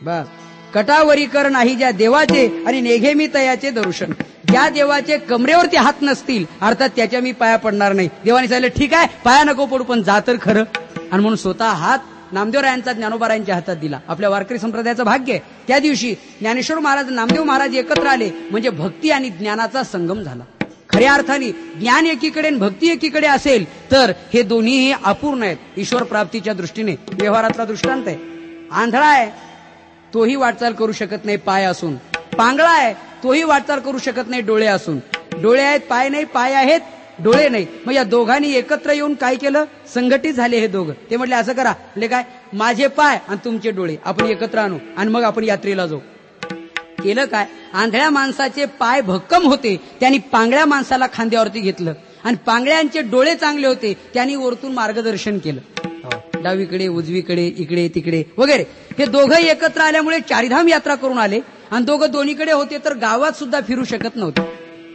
बस, कटावरी कर नाही ज्या देवाचे आणि नेघे मी तयाचे दर्शन. ज्या देवाचे कमरेवरती हात नसतील अर्थात त्याच्या मी पाया पडणार नाही. देवाने सांगितलं ठीक आहे पाया नको पडू, पण जा तर खरं. आणि म्हणून स्वतः हात नामदेवरायांचा ज्ञानोबारायांच्या हातात दिला. आपल्या वारकरी संप्रदायाचं भाग्य आहे. त्या दिवशी ज्ञानेश्वर महाराज नामदेव महाराज एकत्र आले म्हणजे भक्ती आणि ज्ञानाचा संगम झाला. खऱ्या अर्थाने ज्ञान एकीकडे आणि भक्ती एकीकडे असेल तर हे दोन्हीही अपूर्ण आहेत ईश्वर प्राप्तीच्या दृष्टीने. व्यवहारातला दृष्टांत आहे. आंधळा आहे तोही वाटचाल करू शकत नाही पाय असून, पांगळा आहे तोही वाटचाल करू शकत नाही डोळे असून. डोळे आहेत पाय नाही, पाय आहेत डोळे नाही. मग या दोघांनी एकत्र येऊन काय केलं? संघटित झाले हे दोघं. ते म्हटले असं करा, म्हणजे काय, माझे पाय आणि तुमचे डोळे आपण एकत्र आणू आणि मग आपण यात्रेला जाऊ. केलं काय? आंधळ्या माणसाचे पाय भक्कम होते, त्यांनी पांगळ्या माणसाला खांद्यावरती घेतलं. आणि पांगळ्यांचे डोळे चांगले होते, त्यांनी वरतून मार्गदर्शन केलं. डावीकडे उजवीकडे इकडे तिकडे वगैरे. हे दोघं एकत्र आल्यामुळे चारिधाम यात्रा करून आले. आणि दोघं दोन्हीकडे होते तर गावात सुद्धा फिरू शकत नव्हते.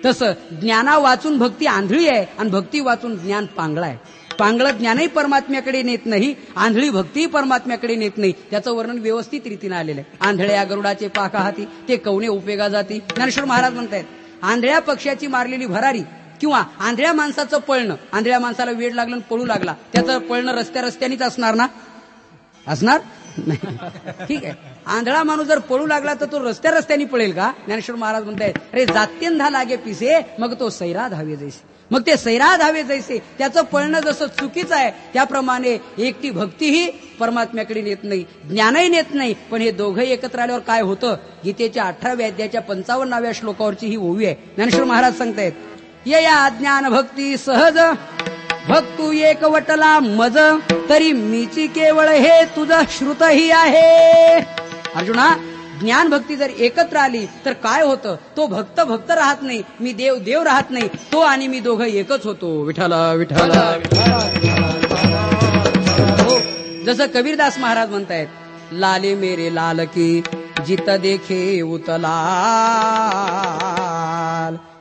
तसं ज्ञाना वाचून भक्ती आंधळी आहे आणि भक्ती वाचून ज्ञान पांगळा आहे. पांगळ ज्ञानही परमात्म्याकडे नेत नाही, आंधळी भक्तीही परमात्म्याकडे नेत नाही. त्याचं वर्णन व्यवस्थित रीतीने आलेलं आहे. आंधळ्या गरुडाचे पाका हाती ते कवणे उपयोगा जाती. ज्ञानेश्वर महाराज म्हणतायत आंधळ्या पक्ष्याची मारलेली भरारी किंवा आंधळ्या माणसाचं पळणं. आंधळ्या माणसाला वेळ लागला पळू लागला, त्याचं पळणं रस्त्यानेच असणार ना? असणार नाही. ठीक आहे, आंधळा माणूस जर पळू लागला तर तो रस्त्याने पळेल का? ज्ञानेश्वर महाराज म्हणतायत अरे जात्यंधा लागे पिसे मग तो सैरा धावे जैसे. मग ते सैरा धावे जैसे त्याचं पळणं जसं चुकीचं आहे त्याप्रमाणे एकटी भक्तीही परमात्म्याकडे नेत नाही, ज्ञानही नेत नाही. पण हे दोघंही एकत्र आल्यावर काय होतं? गीतेच्या 18व्या अध्यायाच्या 55व्या श्लोकावरची ही ओवी आहे. ज्ञानेश्वर महाराज सांगतायत या ज्ञान भक्ती सहज भक्तू एक वटला मज, तरी मीची केवळ हे तुझं श्रुतही आहे. अर्जुना, ज्ञान भक्ती जर एकत्र आली तर काय होतं? तो भक्त भक्त राहत नाही, मी देव देव राहत नाही, तो आणि मी दोघं एकच होतो. विठ्ठला विठ्ठला. जसं कबीरदास महाराज म्हणतायत लाले मेरे लाल की जित देखे उतलाल,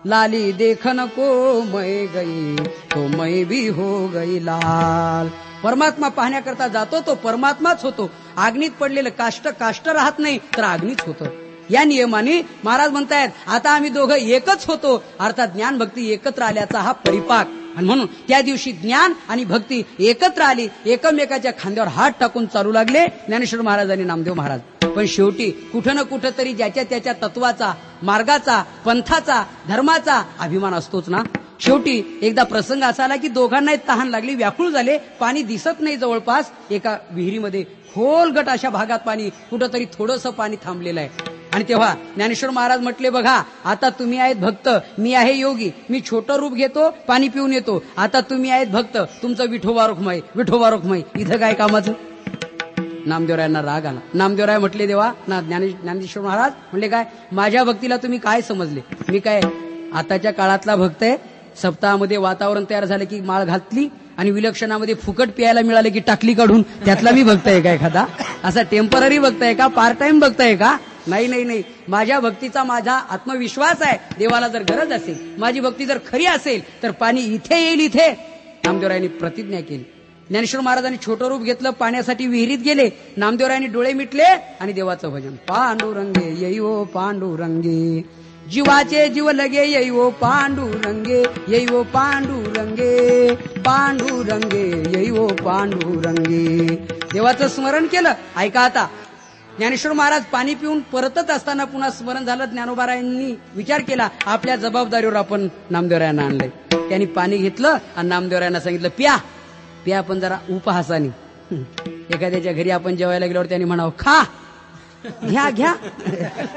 लाली देखन को मैं गई तो मैं भी हो गई लाल. परमात्मा पाहण्याकरता जातो तो परमात्माच होतो. आग्नीत पडलेलं काष्ट राहत नाही तर आग्नीच होतं. या नियमाने महाराज म्हणतायत आता आम्ही दोघं एकच होतो. अर्थात ज्ञान भक्ती एकत्र आल्याचा हा परिपाक. आणि म्हणून त्या दिवशी ज्ञान आणि भक्ती एकत्र आली, एकमेकाच्या खांद्यावर हात टाकून चालू लागले ज्ञानेश्वर महाराज आणि नामदेव महाराज. पण शेवटी कुठं ना कुठं तरी ज्याच्या त्याच्या तत्वाचा, मार्गाचा, पंथाचा, धर्माचा अभिमान असतोच ना. शेवटी एकदा प्रसंग असा आला की दोघांना तहान लागली, व्याकुळ झाले, पाणी दिसत नाही जवळपास. एका विहिरीमध्ये खोलगट अशा भागात पाणी, कुठंतरी थोडंसं पाणी थांबलेलं आहे. आणि तेव्हा ज्ञानेश्वर महाराज म्हटले बघा आता तुम्ही आहेत भक्त, मी आहे योगी, मी छोटं रूप घेतो पाणी पिऊन येतो. आता तुम्ही आहेत भक्त, तुमचं विठोबा रुक्माई, इथं काय कामाचं? नामदेवरायांना राग आला. नामदेवराय म्हटले देवा ना ज्ञानेश्वर महाराज म्हटले काय माझ्या भक्तीला तुम्ही काय समजले? मी काय आताच्या काळातला भक्त आहे. सप्ताहामध्ये वातावरण तयार झालं की माळ घातली आणि विलक्षणामध्ये फुकट प्यायला मिळालं की टाकली काढून. त्यातला मी भक्त आहे का एखादा? असा टेम्पररी भक्त आहे का? पार्ट टाइम भक्त आहे का? नाही नाही नाही. माझ्या भक्तीचा माझा आत्मविश्वास आहे. देवाला जर गरज असेल, माझी भक्ती जर खरी असेल तर पाणी इथे येईल. इथे नामदेवरायांनी प्रतिज्ञा केली. ज्ञानेश्वर महाराजांनी छोटं रूप घेतलं, पाण्यासाठी विहिरीत गेले. नामदेवरायांनी डोळे मिटले आणि देवाचं भजन. पांडुरंगे येईवो पांडुरंगे, जीवाचे जीव लगे येईवो पांडुरंगे, येईवो पांडुरंगे, पांडुरंगे येईवो पांडुरंगे. देवाचं स्मरण केलं. ऐका आता, ज्ञानेश्वर महाराज पाणी पिऊन परतत असताना पुन्हा स्मरण झालं. ज्ञानोबारायांनी विचार केला, आपल्या जबाबदारीवर आपण नामदेवरायांना आणलंय. त्यांनी पाणी घेतलं आणि नामदेवरायांना सांगितलं, प्या प्या, पण जरा उपहासाने. एखाद्याच्या घरी आपण जेवायला गेल्यावर त्यांनी म्हणावं, खा, घ्या घ्या.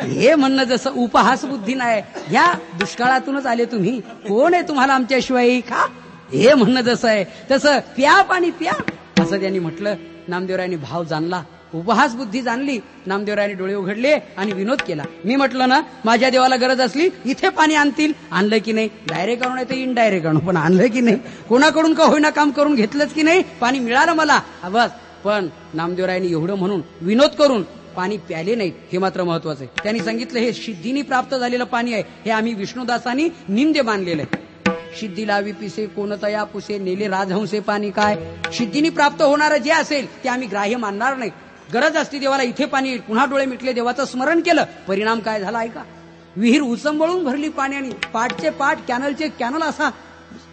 हे म्हणणं जसं उपहास बुद्धी नाही. घ्या, दुष्काळातूनच आले तुम्ही, कोण आहे तुम्हाला आमच्याशिवाय? खा, हे म्हणणं जसं आहे तसं प्या, पाणी प्या, असं त्यांनी म्हटलं. नामदेवरायांनी भाव जाणला, उपहास बुद्धी जाणली. नामदेवरायांनी डोळे उघडले आणि विनोद केला. मी म्हटलं ना, माझ्या देवाला गरज असली इथे पाणी आणतील. आणलं की नाही? डायरेक्ट आणू नाही तर इनडायरेक्ट आणू, पण आणलं की नाही? कोणाकडून का होईना काम करून घेतलंच की नाही? पाणी मिळालं मला, बस. पण नामदेवरायांनी एवढं म्हणून विनोद करून पाणी प्याले नाहीत, हे मात्र महत्वाचं आहे. त्यांनी सांगितलं, हे सिद्धीनी प्राप्त झालेलं पाणी आहे. हे आम्ही विष्णुदासांनी निंद्य मानलेलं आहे. सिद्धी लावी पिसे कोणतया पुसे, नेले राजहंसे पाणी काय. सिद्धीनी प्राप्त होणारं जे असेल ते आम्ही ग्राह्य मानणार नाही. गरज असती देवाला इथे पाणी येईल. पुन्हा डोळे मिटले, देवाचं स्मरण केलं. परिणाम काय झाला ऐका. विहीर उचंबळून भरली पाण्याने. पाटचे पाट, कॅनलचे कॅनल असा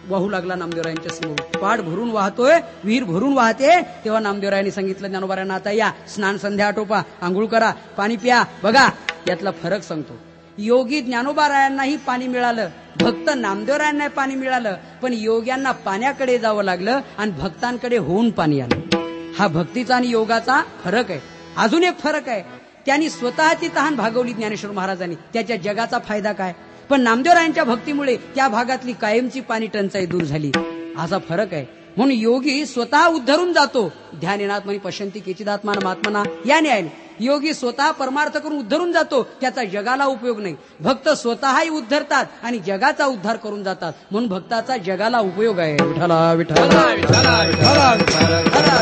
वाहू लागला नामदेवरायांच्या समोर. पाट भरून वाहतोय, विहीर भरून वाहते. तेव्हा नामदेवरायांनी सांगितलं ज्ञानोबारायांना, आता या, स्नान संध्या आटोपा, आंघोळ करा, पाणी प्या. बघा, यातला फरक सांगतो. योगी ज्ञानोबारायांनाही पाणी मिळालं, भक्त नामदेवरायांना पाणी मिळालं. पण योग्यांना पाण्याकडे जावं लागलं आणि भक्तांकडे होऊन पाणी आलं. हा भक्तीचा आणि योगाचा फरक आहे. अजून एक फरक आहे, त्यांनी स्वतःची तहान भागवली ज्ञानेश्वर महाराजांनी, त्याच्या जगाचा फायदा काय. पण नामदेवरायांच्या भक्तीमुळे त्या भागातली कायमची पाणी टंचाई दूर झाली. असा फरक आहे. म्हणून योगी स्वतः उद्धरून जातो. ध्यानेनात्मनी पश्यंती केचिदात्मान महात्मना या न्यायाने. योगी स्वतः परमार्थ करून उद्धरून जातो, त्याचा जगाला उपयोग नाही. भक्त स्वतःही उद्धरतात आणि जगाचा उद्धार करून जातात. म्हणून भक्ताचा जगाला उपयोग आहे. विठ्ठला विठ्ठला विठ्ठला विठ्ठला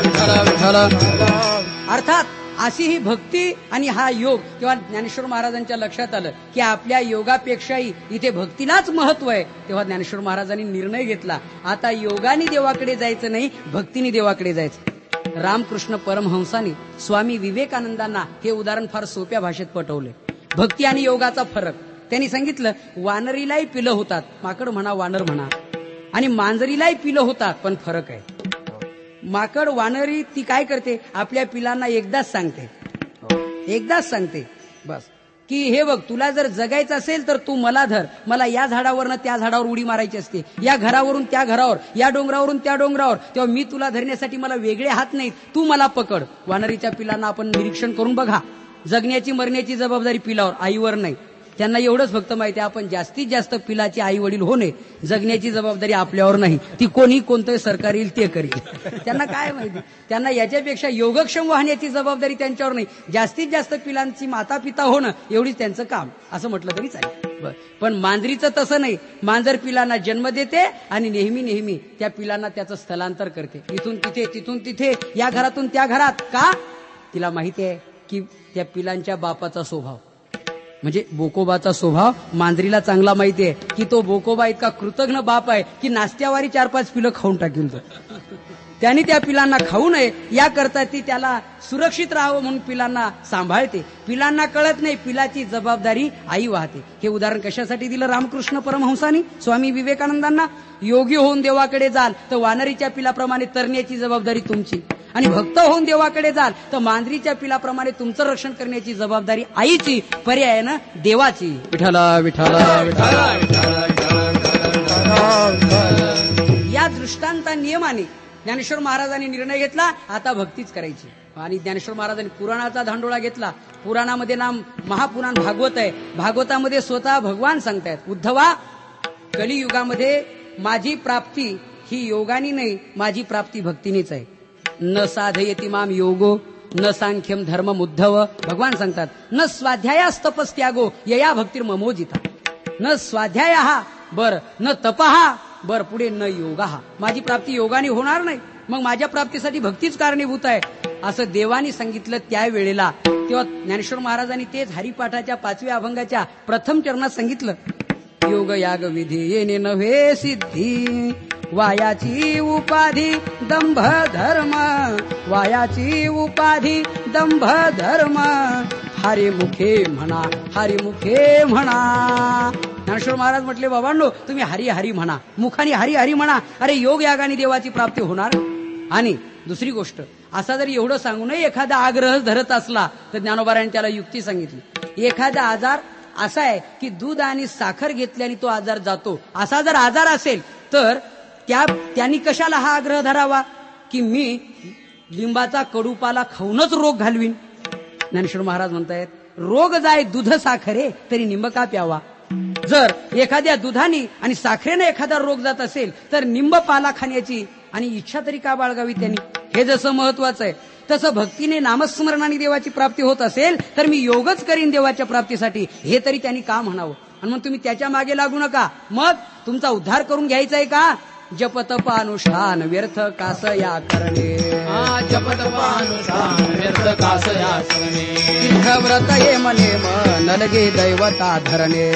विठ्ठला विठ्ठला. अर्थात अशी ही भक्ती आणि हा योग. तेव्हा ज्ञानेश्वर महाराजांच्या लक्षात आलं की आपल्या योगापेक्षाही इथे भक्तीलाच महत्व आहे. तेव्हा ज्ञानेश्वर महाराजांनी निर्णय घेतला, आता योगाने देवाकडे जायचं नाही, भक्तीने देवाकडे जायचं. रामकृष्ण परमहंसानी स्वामी विवेकानंदांना हे उदाहरण फार सोप्या भाषेत पटवले. भक्ती आणि योगाचा फरक त्यांनी सांगितलं. वानरीलाही पिलं होतात, माकड म्हणा वानर म्हणा, आणि मांजरीलाही पिलं होतात, पण फरक आहे. माकड वानरी ती काय करते, आपल्या पिलांना एकदाच सांगते बस, की हे बघ, तुला जर जगायचं असेल तर तू मला धर. मला या झाडावरनं त्या झाडावर उडी मारायची असते, या घरावरून त्या घरावर, या डोंगरावरून त्या डोंगरावर. तेव्हा मी तुला धरण्यासाठी मला वेगळे हात नाहीत, तू मला पकड. वानरीच्या पिलांना आपण निरीक्षण करून बघा. जगण्याची मरण्याची जबाबदारी पिलावर, आईवर नाही. त्यांना एवढंच फक्त माहिती आहे, आपण जास्तीत जास्त पिलाचे आई वडील होणे, जगण्याची जबाबदारी आपल्यावर नाही. ती कोणी कोणतं सरकार येईल ते करेल. त्यांना काय माहिती. त्यांना याच्यापेक्षा योगक्षम वाहण्याची जबाबदारी त्यांच्यावर नाही. जास्तीत जास्त पिलांची माता पिता होणं एवढीच त्यांचं काम, असं म्हटलं तरी चालेल. पण मांजरीचं तसं नाही. मांजर पिलांना जन्म देते आणि नेहमी नेहमी त्या पिलांना त्याचं स्थलांतर करते, इथून तिथे तिथून तिथे, या घरातून त्या घरात. का? तिला माहिती आहे की त्या पिलांच्या बापाचा स्वभाव म्हणजे बोकोबाचा स्वभाव मांजरीला चांगला माहिती आहे की तो बोकोबा इतका कृतज्ञ बाप आहे की नाश्त्यावारी 4-5 पिलं खाऊन टाकेल. त्यांनी त्या पिलांना खाऊ नये याकरता ती त्याला सुरक्षित राहावं म्हणून पिलांना सांभाळते. पिलांना कळत नाही, पिलाची जबाबदारी आई वाहते. हे उदाहरण कशासाठी दिलं रामकृष्ण परमहंसानी स्वामी विवेकानंदांना. योगी होऊन देवाकडे जाल तर वानरीच्या पिलाप्रमाणे तरण्याची जबाबदारी तुमची, आणि भक्त होऊन देवाकडे जाल तर मांजरीच्या पिलाप्रमाणे तुमचं रक्षण करण्याची जबाबदारी आईची, पर्यायानं देवाची. विठ्ठला विठ्ठला विठ्ठला. या दृष्टांता नियमाने ज्ञानेश्वर महाराजांनी निर्णय घेतला, आता भक्तीच करायची. आणि ज्ञानेश्वर महाराजांनी पुराणाचा धांडोळा घेतला. पुराणामध्ये नाम महापुराण भागवत आहे. भागवतामध्ये स्वतः भगवान सांगतायत, उद्धवा, कलियुगामध्ये माझी प्राप्ती ही योगानी नाही, माझी प्राप्ती भक्तीनेच आहे. न साधयति माम योगो न सांख्यम धर्मम उद्धव. भगवान सांगतात, न स्वाध्यायास्तपस्त्यागो यया भक्तिर्ममोजिता. न स्वाध्याय बर न तपहा, बर पुढे न योगा, माझी प्राप्ती योगाने होणार नाही, मग माझ्या प्राप्तीसाठी भक्तीच कारणीभूत आहे असं देवानी सांगितलं त्यावेळेला. तेव्हा ज्ञानेश्वर महाराजांनी तेच हरिपाठाच्या 5व्या अभंगाच्या प्रथम चरणात सांगितलं. योग याग विधी येणे नव्हे सिद्धी, वायाची उपाधी दंभ धर्म, वायाची उपाधी दंभ धर्म, हरिमुखे म्हणा, हरिमुखे म्हणा. ज्ञानेश्वर महाराज म्हटले, बाबांनो तुम्ही हरी हरी म्हणा, मुखाने हरी हरी म्हणा. अरे योग यागाने देवाची प्राप्ती होणार. आणि दुसरी गोष्ट, असा जरी एवढं सांगू नये एखादा आग्रह धरत असला तर ज्ञानोबारांनी त्याला युक्ती सांगितली. एखादा आजार असा आहे की दूध आणि साखर घेतल्याने तो आजार जातो, असा जर आजार असेल तर त्यांनी कशाला हा आग्रह धरावा की मी लिंबाचा कडूपाला खाऊनच रोग घालवीन. ज्ञानेश्वर महाराज म्हणतायत, रोग जाय दूध साखरे तरी निंब का प्यावा. जर एखाद्या दुधाने आणि साखरेने एखादा रोग जात असेल तर निंब पाला खाण्याची आणि इच्छा तरी का बाळगावी त्यांनी. हे जसं महत्वाचं आहे तसं भक्तीने नामस्मरणाने देवाची प्राप्ती होत असेल तर मी योगच करीन देवाच्या प्राप्तीसाठी, हे तरी त्यांनी का म्हणावं. आणि मग तुम्ही त्याच्या मागे लागू नका. मग तुमचा उद्धार करून घ्यायचा आहे का. जपतप अनुष्ठान व्यर्थ कास या करणे, जपतपानुष्ठान व्यर्थ कास या करणे, तीर्थव्रत ये मने मन लगे दैवता धरणे,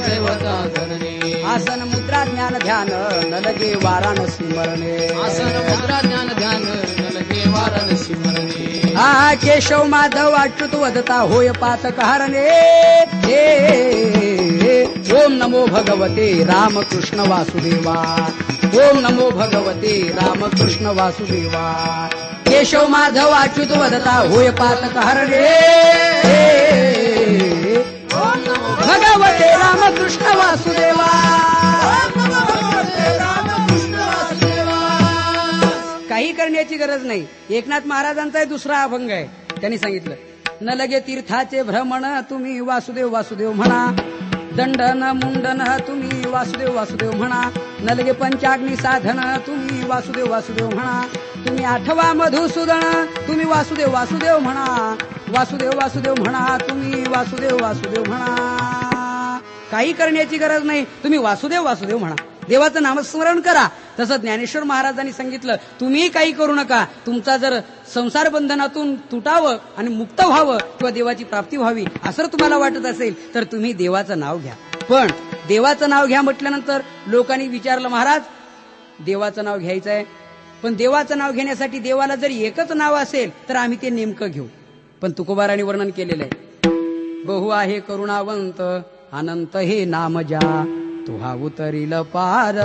दैवता धरणे, आसन मुद्रा ज्ञान ध्यान न लगे वाराणसी मरणे, आसन मुद्रा ज्ञान ध्यान न लगे वाराणसी मरणे. हा केशव माधव अच्युत वदता होय पातक हरणे. ओम नमो भगवते रामकृष्ण वासुदेवा, ओम नमो भगवते रामकृष्ण वासुदेवा. केशव माधव अच्युत वदता होय पातक हरणे. भगवते रामकृष्ण वासुदेवा. काही करण्याची गरज नाही. एकनाथ महाराजांचा दुसरा अभंग आहे, त्यांनी सांगितलं, न लगे तीर्थाचे भ्रमण तुम्ही वासुदेव वासुदेव म्हणा, दंडन मुंडन तुम्ही वासुदेव वासुदेव म्हणा, न लगे पंचाग्नी साधन तुम्ही वासुदेव वासुदेव म्हणा, तुम्ही आठवा मधुसूदन तुम्ही वासुदेव वासुदेव म्हणा, वासुदेव वासुदेव म्हणा तुम्ही वासुदेव वासुदेव म्हणा. काही करण्याची गरज नाही, तुम्ही वासुदेव वासुदेव म्हणा, देवाचं नामस्मरण करा. तसं ज्ञानेश्वर महाराजांनी सांगितलं, तुम्ही काही करू नका. तुमचा जर संसार बंधनातून तुटावं आणि मुक्त व्हावं किंवा देवाची प्राप्ती व्हावी असं तुम्हाला वाटत असेल तर तुम्ही देवाचं नाव घ्या. पण देवाचं नाव घ्या म्हटल्यानंतर लोकांनी विचारलं, महाराज देवाचं नाव घ्यायचं आहे, पण देवाचं नाव घेण्यासाठी देवाला जर एकच नाव असेल तर आम्ही ते नेमकं घेऊ. पण तुकोबारांनी वर्णन केलेलं आहे, बहु आहे करुणावंत अनंत हे नाम ज्या तुहा उतरील पार.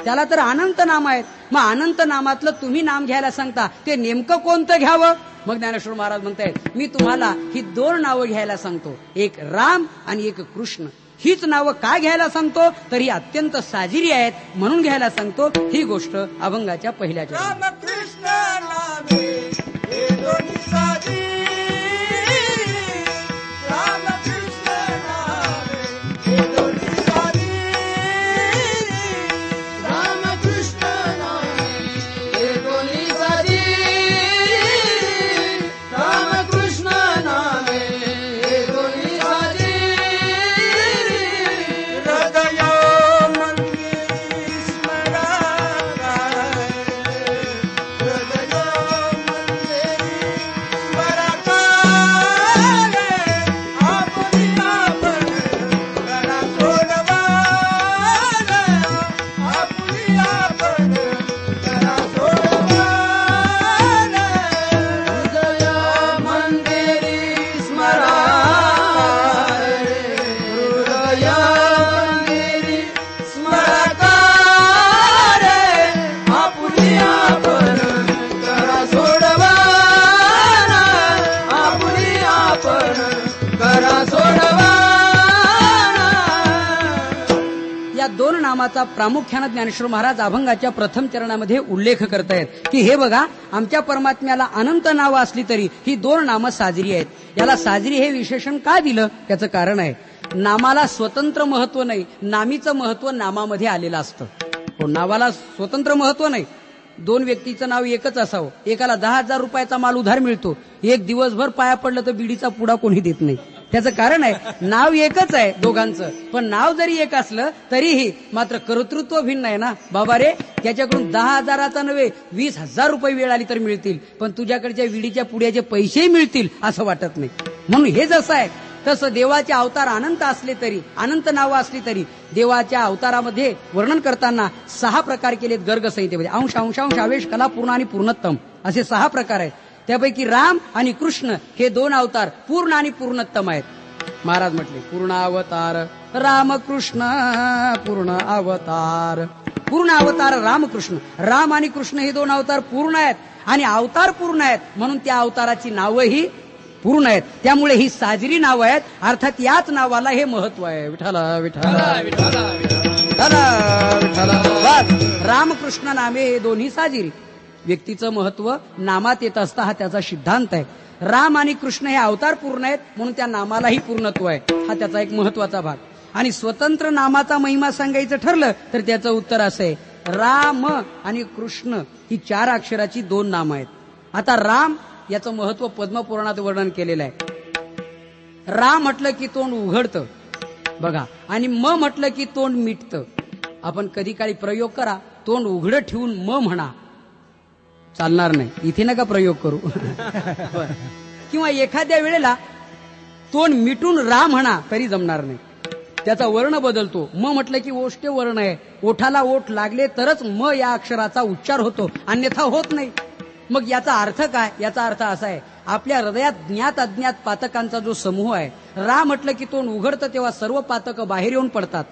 त्याला तर अनंत नाम आहेत, मग अनंत नामातलं तुम्ही नाम घ्यायला सांगता, ते नेमकं कोणतं घ्यावं. मग ज्ञानेश्वर महाराज म्हणतायत, मी तुम्हाला ही 2 नावं घ्यायला सांगतो, एक राम आणि एक कृष्ण. हीच नावं का घ्यायला सांगतो तर ही अत्यंत साजिरी आहेत म्हणून घ्यायला सांगतो. ही गोष्ट अभंगाच्या पहिल्या चरणात. नामाचा प्रामुख्याने ज्ञानेश्वर महाराज अभंगाच्या प्रथम चरणामध्ये उल्लेख करतायत की हे बघा, आमच्या परमात्म्याला अनंत नावं असली तरी ही 2 नामं साजरी आहेत. याला साजरी हे विशेषण का दिलं त्याचं कारण आहे, नामाला स्वतंत्र महत्व नाही, नामीचं महत्व नामामध्ये आलेलं असतं. नावाला स्वतंत्र महत्व नाही. 2 व्यक्तीचं नाव एकच असावं, एकाला 10,000 रुपयाचा माल उधार मिळतो, एक दिवसभर पाया पडलं तर बिडीचा पुडा कोणी देत नाही. त्याचं कारण आहे नाव एकच आहे दोघांचं, पण नाव जरी एक असलं तरीही मात्र कर्तृत्व भिन्न आहे ना. बाबा रे, त्याच्याकडून 10,000चा नव्हे 20,000 रुपये वेळ आली तर मिळतील, पण तुझ्याकडच्या विडीच्या पुड्याचे पैसेही मिळतील असं वाटत नाही. म्हणून हे जसं आहे तसं देवाचे अवतार अनंत असले तरी, अनंत नावं असली तरी देवाच्या अवतारामध्ये वर्णन करताना 6 प्रकार केलेत गर्ग संहितेमध्ये. अंश, अंशांश, आवेश, कला, पूर्ण आणि पूर्णत्तम असे 6 प्रकार आहेत. त्यापैकी राम आणि कृष्ण हे 2 अवतार पूर्ण आणि पूर्णत्तम आहेत. महाराज म्हटले पूर्ण अवतार रामकृष्ण, पूर्ण अवतार. पूर्ण अवतार रामकृष्ण. राम आणि कृष्ण हे 2 अवतार पूर्ण आहेत आणि अवतार पूर्ण आहेत, म्हणून त्या अवताराची नावंही पूर्ण आहेत. त्यामुळे ही साजरी नावं आहेत, अर्थात याच नावाला हे महत्व आहे. विठ्ठला विठ्ठला विठ्ठला विठ्ठला. रामकृष्ण नामे हे दोन्ही साजिरी. व्यक्तीचं महत्व नामात येत असतं, हा त्याचा सिद्धांत आहे. राम आणि कृष्ण हे अवतार पूर्ण आहेत, म्हणून त्या नामालाही पूर्णत्व आहे, हा त्याचा एक महत्वाचा भाग. आणि स्वतंत्र नामाचा महिमा सांगायचं ठरलं तर त्याचं उत्तर असं आहे, राम आणि कृष्ण ही 4 अक्षराची 2 नामं आहेत. आता राम याचं महत्व पद्मपुराणात वर्णन केलेलं आहे. राम म्हटलं की तोंड उघडतं बघा, आणि म म्हटलं की तोंड मिटतं. आपण कधी काळी प्रयोग करा, तोंड उघडं ठेवून म म्हणा, चालणार नाही. इथे नका प्रयोग करू. किंवा एखाद्या वेळेला तोंड मिटून रा म्हणा तरी जमणार नाही, त्याचा वर्ण बदलतो. म म्हटलं की ओष्टे वर्ण आहे, ओठाला ओठ लागले तरच म या अक्षराचा उच्चार होतो, अन्यथा होत नाही. मग याचा अर्थ काय? याचा अर्थ असा आहे, आपल्या हृदयात ज्ञात अज्ञात पातकांचा जो समूह आहे, रा म्हटलं की तोंड उघडतं तेव्हा सर्व पातकं बाहेर येऊन पडतात.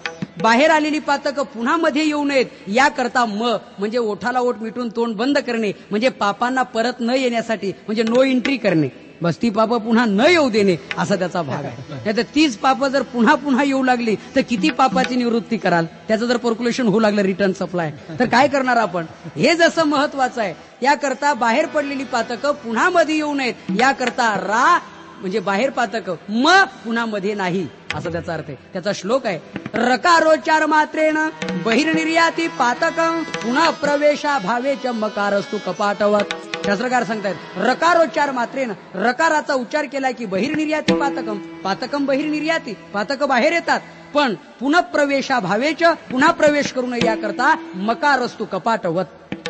बाहेर आलेली पातकं पुन्हा मध्ये येऊ नयेत याकरता म म्हणजे ओठाला ओठ मिटून तोंड बंद करणे, म्हणजे पापांना परत न येण्यासाठी, म्हणजे नो एंट्री करणे. बस ती पापं पुन्हा न येऊ देणे असा त्याचा भाग आहे. नाहीतर तीच पापं जर पुन्हा पुन्हा येऊ लागली तर किती पापाची निवृत्ती कराल? त्याचं जर पर्क्युलेशन होऊ लागलं रिटर्न सप्लाय तर काय करणार आपण? हे जसं महत्वाचं आहे, याकरता बाहेर पडलेली पातकं पुन्हा मध्ये येऊ नयेत याकरता रा म्हणजे बाहेर पातकं, म पुन्हा मध्ये नाही असा त्याचा अर्थ आहे. त्याचा श्लोक आहे, रकारोच्चार मात्रेण बहिर्निर्याती पातकं पुन्हा प्रवेशा भावेच मकारस्तु कपाटवत. शास्त्रकार सांगतायत, रकारोच्चार मात्रेन, रकाराचा उच्चार केला की बहिर्निर्याती पातकम, पातकम बहिर्निर्याती, पातक बाहेर येतात. पण पुन्हा प्रवेशा भावेच पुन्हा प्रवेश करू नये याकरता मकारस्तु कपाटवत.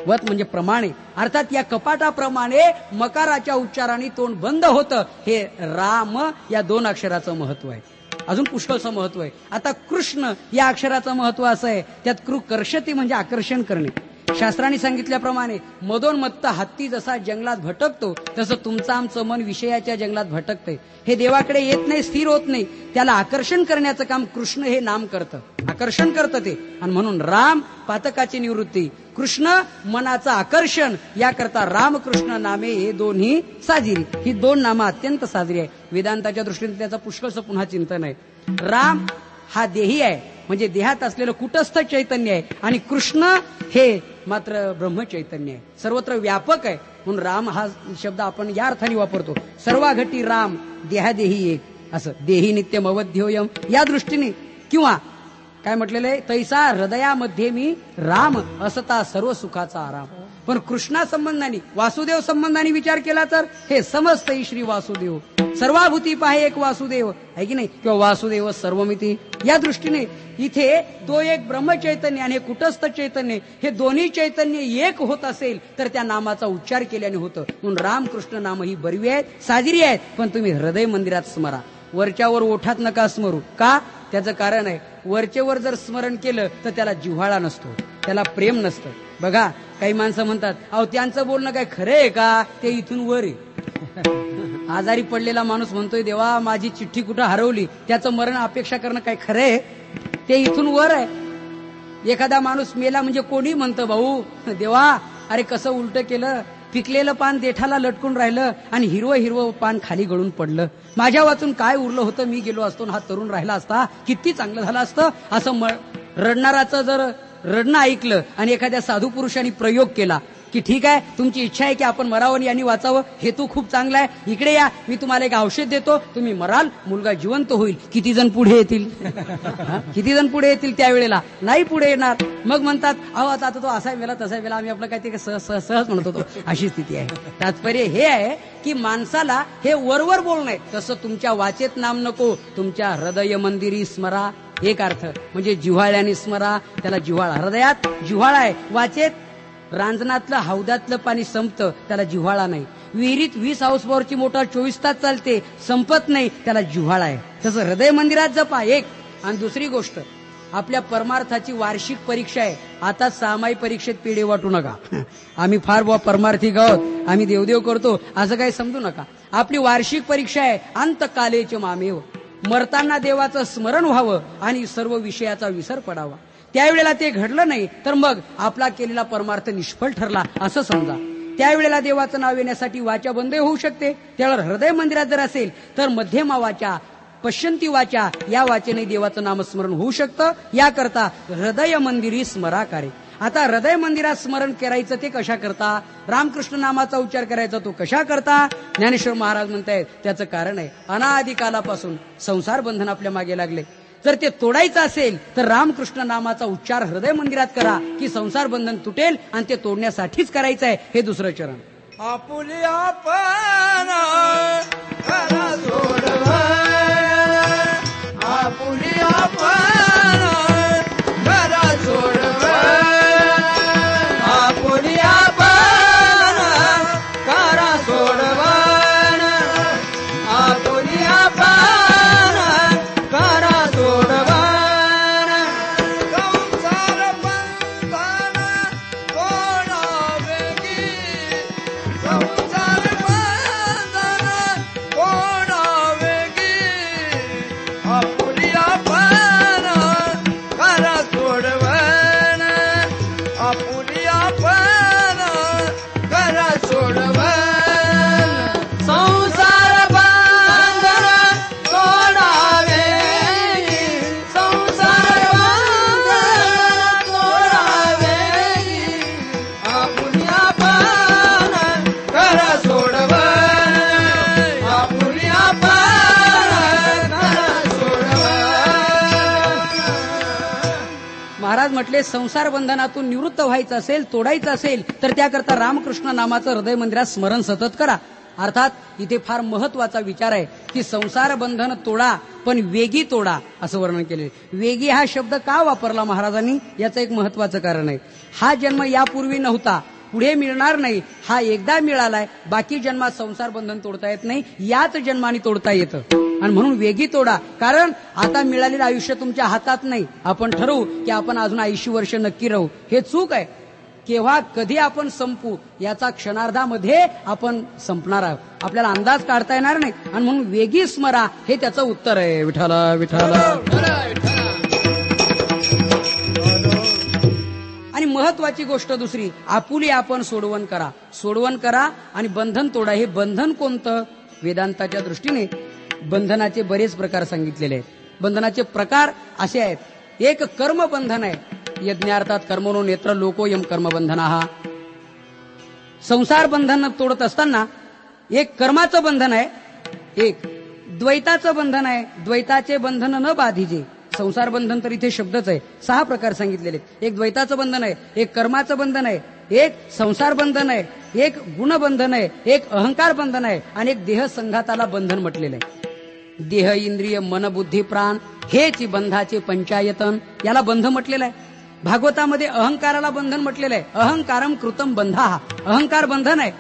वत म्हणजे प्रमाणे, अर्थात या कपाटाप्रमाणे मकाराच्या उच्चाराने तोंड बंद होतं. हे राम या 2 अक्षराचं महत्व आहे. अजून पुष्कळचं महत्व आहे. आता कृष्ण या अक्षराचं महत्व असं आहे, त्यात कृ कर्षती म्हणजे आकर्षण करणे. शास्त्रांनी सांगितल्याप्रमाणे मदोन्मत्त हत्ती जसा जंगलात भटकतो तसं तुमचं आमचं मन विषयाच्या जंगलात भटकतंय. हे देवाकडे येत नाही, स्थिर होत नाही. त्याला आकर्षण करण्याचं काम कृष्ण हे नाम करतं, आकर्षण करतं ते. आणि म्हणून राम पातकाची निवृत्ती, कृष्ण मनाचं आकर्षण, याकरता रामकृष्ण नामे हे दोन्ही साजिरी. ही 2 नामं अत्यंत साजरी आहे. वेदांताच्या दृष्टीने त्याचं पुष्कळचं पुन्हा चिंतन आहे. राम हा देही आहे, म्हणजे देहात असलेलं कुटस्थ चैतन्य आहे, आणि कृष्ण हे मात्र ब्रह्मचैतन्य आहे, सर्वत्र व्यापक आहे. म्हणून राम हा शब्द आपण या अर्थाने वापरतो, सर्वाघटी राम देहादेही एक, असं देही नित्यम अवध्योयम या दृष्टीने. किंवा काय म्हटलेलं आहे, तैसा हृदयामध्ये मी राम असता सर्व सुखाचा आराम. पण कृष्णा संबंधाने वासुदेव संबंधाने विचार केला तर हे समस्त श्री वासुदेव, सर्वाभूती पाहे एक वासुदेव आहे की नाही, किंवा वासुदेव सर्वमिती. या दृष्टीने इथे तो एक ब्रह्मचैतन्य आणि कुटस्थ चैतन्य, हे दोन्ही चैतन्य एक होत असेल तर त्या नामाचा उच्चार केल्याने होतं. म्हणून रामकृष्ण नाम ही बरवी आहेत, साजिरी आहेत, पण तुम्ही हृदय मंदिरात स्मरा, वरच्यावर ओठात नका स्मरू. का? त्याचं कारण आहे, वरचेवर जर स्मरण केलं तर त्याला जिव्हाळा नसतो, त्याला प्रेम नसतं. बघा काही माणसं म्हणतात, अहो त्यांचं बोलणं काय खरं आहे का, ते इथून वर आहे. आजारी पडलेला माणूस म्हणतोय, देवा माझी चिठ्ठी कुठं हरवली, त्याचं मरण अपेक्षा करणं काय खरं आहे? ते इथून वर आहे. एखादा माणूस मेला म्हणजे कोणी म्हणतं, भाऊ देवा अरे कसं उलट केलं, पिकलेलं पान देठाला लटकून राहिलं आणि हिरवं हिरवं पान खाली गळून पडलं, माझ्या वाचून काय उरलं होतं, मी गेलो असतो हा तरुण राहिला असता किती चांगलं झालं असतं. असं रडणाराचं जर रडणं ऐकलं आणि एखाद्या साधू पुरुषांनी प्रयोग केला, की ठीक आहे, तुमची इच्छा आहे की आपण मरावं आणि यांनी वाचावं, हेतू खूप चांगला आहे, इकडे या, मी तुम्हाला एक औषध देतो, तुम्ही मराल, मुलगा जिवंत होईल. किती जण पुढे येतील? किती जण पुढे येतील त्यावेळेला? नाही पुढे येणार. मग म्हणतात अहो आता तो असा वेळा तसा वेळा, आम्ही आपलं काय ते सहज म्हणत होतो, अशी स्थिती आहे. तात्पर्य हे आहे की माणसाला हे वरवर बोलणं आहे. तसं तुमच्या वाचेत नाम नको, तुमच्या हृदय मंदिरी स्मरा. एक अर्थ म्हणजे जिव्हाळ्याने स्मरा, त्याला जिव्हाळा, हृदयात जिव्हाळा आहे. वाचेत रांजणातलं हौदातलं पाणी संपतं, त्याला जिव्हाळा नाही. विहिरीत 20 हाऊस पॉवरची मोटर 24 तास चालते, संपत नाही, त्याला जिव्हाळा आहे. तसं हृदय मंदिरात जपा. एक. आणि दुसरी गोष्ट, आपल्या परमार्थाची वार्षिक परीक्षा आहे. आता 6 माही परीक्षेत पेढे वाटू नका. आम्ही फार परमार्थिक आहोत, आम्ही देवदेव करतो असं काही समजू नका. आपली वार्षिक परीक्षा आहे. अंतकालेच मामेव. मरताना देवाचं स्मरण व्हावं आणि सर्व विषयाचा विसर पडावा. त्यावेळेला ते घडलं नाही तर मग आपला केलेला परमार्थ निष्फळ ठरला असं समजा. त्यावेळेला देवाचं नाव येण्यासाठी वाचा बंद होऊ शकते. त्यावर हृदय मंदिरात जर असेल तर मध्यमा वाचा, पश्यंती वाचा या वाचेने देवाचं नामस्मरण होऊ शकतं. याकरता हृदय मंदिरी स्मराकारे. आता हृदय मंदिरात स्मरण करायचं ते कशा करता? रामकृष्ण नामाचा उच्चार करायचा तो कशा करता? ज्ञानेश्वर महाराज म्हणतायत त्याचं कारण आहे, अनादी कालापासून संसार बंधन आपल्या मागे लागले. जर ते तोडायचं असेल तर रामकृष्ण नामाचा उच्चार हृदय मंदिरात करा की संसार बंधन तुटेल, आणि ते तोडण्यासाठीच करायचं आहे. हे दुसरं चरण. आपुलिया पण करा सोडवा, आपुलिया पण करा सोडवा, आपुलिया पण करा सोडवा, आपुलिया पण करा सोडवा. संसार बंधन कोणावेगी, संसार बंधन कोणावेगी, आपुलिया पण करा सोडवन, आपुलिया पण करा सोडवन. संसार बंधन कोणावेगी, संसार बंधन कोणावेगी, आपुलिया पण करा सोडवन, आपुलिया पण करा सोडवन. महाराज म्हटले संसार बंधनातून निवृत्त व्हायचं असेल, तोडायचं असेल तर त्याकरता रामकृष्ण नामाचं हृदय मंदिरात स्मरण सतत करा. अर्थात इथे फार महत्वाचा विचार आहे की संसार बंधन तोडा पण वेगी तोडा असं वर्णन केले. वेगी हा शब्द का वापरला महाराजांनी याचं एक महत्वाचं कारण आहे. हा जन्म यापूर्वी नव्हता, पुढे मिळणार नाही, हा एकदा मिळालाय. बाकी जन्मात संसार बंधन तोडता येत नाही, याच जन्माने तोडता येतं. आणि म्हणून वेगी तोडा, कारण आता मिळालेलं आयुष्य तुमच्या हातात नाही. आपण ठरवू की आपण अजून 80 वर्ष नक्की राहू, हे चूक आहे. केव्हा कधी आपण संपू याचा क्षणार्धामध्ये आपण संपणार आहोत, आपल्याला अंदाज काढता येणार नाही. आणि म्हणून वेगी स्मरा हे त्याचं उत्तर आहे. विठाला विठाला. आणि महत्वाची गोष्ट दुसरी, आपुली आपण सोडवण करा. सोडवण करा आणि बंधन तोडा. हे बंधन कोणतं? वेदांताच्या दृष्टीने बंधनाचे बरेच प्रकार सांगितलेले आहेत. बंधनाचे प्रकार असे आहेत. एक कर्मबंधन आहे, यज्ञार्थात कर्मणो नेत्र लोको यम कर्मबंधना. संसार बंधन तोडत असताना एक कर्माचं बंधन आहे, एक द्वैताचं बंधन आहे. द्वैताचे बंधन न बाधिजे. संसार बंधन तर इथे शब्दच आहे. 6 प्रकार सांगितलेले. एक द्वैताचं बंधन आहे, एक कर्माचं बंधन आहे, एक संसार बंधन आहे, एक गुणबंधन आहे, एक अहंकार बंधन आहे आणि एक देह संघाताला बंधन म्हटलेलं आहे. देह इंद्रिय मन बुद्धी प्राण हेच बंधाचे पंचायतन, याला बंध म्हटलेलं आहे. भागवतामध्ये अहंकाराला बंधन म्हटलेलं आहे. अहंकारम कृतम बंधा. अहंकार बंधन आहे.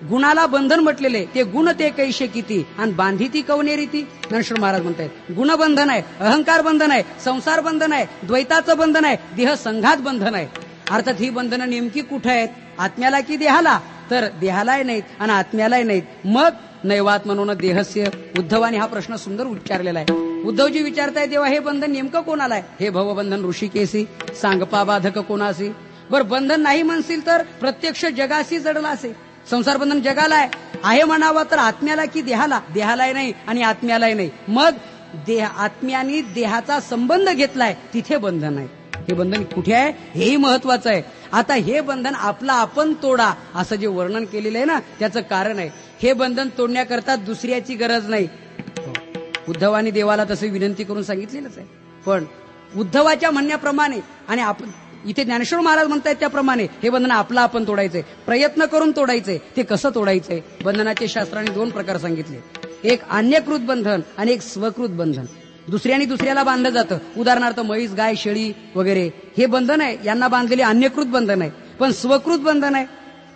गुणाला बंधन म्हटलेले, ते गुण ते कैसे किती आणि बांधिती कवने रीती. ज्ञानेश्वर महाराज म्हणतात गुणबंधन आहे, अहंकार बंधन आहे, संसार बंधन आहे, द्वैताचं बंधन आहे, देह संघात बंधन आहे. अर्थात ही बंधनं नेमकी कुठे आहेत? आत्म्याला की देहाला? तर देहालाही नाहीत आणि आत्म्यालाही नाहीत. मग नैवात्मनोन देहस्य. उद्धवाने हा प्रश्न सुंदर उच्चारलेला आहे. उद्धवजी विचारताय तेव्हा हे बंधन नेमकं कोणाला आहे? हे भवबंधन ऋषिकेसी, सांगपा बाधक कोणासी. बरं बंधन नाही म्हणशील तर प्रत्यक्ष जगाशी जडला असे. संसार बंधन जगाला आहे म्हणावं तर आत्म्याला की देहाला? देहालाही नाही आणि आत्म्यालाही नाही. मग आत्म्याने देहाचा संबंध घेतलाय तिथे बंधन आहे. हे बंधन कुठे आहे हेही महत्वाचं आहे. आता हे बंधन आपलं आपण तोडा असं जे वर्णन केलेलं आहे ना, त्याचं कारण आहे हे बंधन तोडण्याकरता दुसऱ्याची गरज नाही. उद्धवानी देवाला तसे विनंती करून सांगितलेलंच आहे. पण उद्धवाच्या म्हणण्याप्रमाणे आणि आपण इथे ज्ञानेश्वर महाराज म्हणतायत त्याप्रमाणे हे बंधन आपलं आपण तोडायचंय, प्रयत्न करून तोडायचंय. ते कसं तोडायचंय? बंधनाचे शास्त्राने 2 प्रकार सांगितले. एक अन्यकृत बंधन आणि एक स्वकृत बंधन. दुसऱ्याने दुसऱ्याला बांधलं जातं. उदाहरणार्थ म्हैस, गाय, शेळी वगैरे हे बंधन आहे, यांना बांधलेले अन्यकृत बंधन आहे. पण स्वकृत बंधन आहे.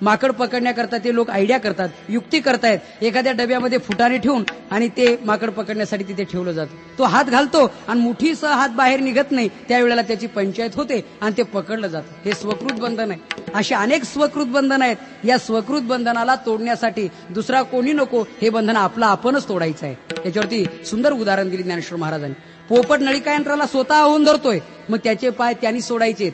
माकड पकडण्याकरता ते लोक आयडिया करतात, युक्ती करतायत. एखाद्या डब्यामध्ये फुटाणे ठेवून आणि ते माकड पकडण्यासाठी तिथे ठेवलं जातं. तो हात घालतो आणि मुठीसह हात बाहेर निघत नाही, त्यावेळेला त्याची पंचायत होते आणि ते पकडलं जातं. हे स्वकृत बंधन आहे. असे अनेक स्वकृत बंधन आहेत. या स्वकृत बंधनाला तोडण्यासाठी दुसरा कोणी नको, हे बंधन आपलं आपणच तोडायचं आहे. याच्यावरती सुंदर उदाहरण दिली ज्ञानेश्वर महाराजांनी. पोपट नळिका यंत्राला स्वतः होऊन धरतोय, मग त्याचे पाय त्यांनी सोडायचे.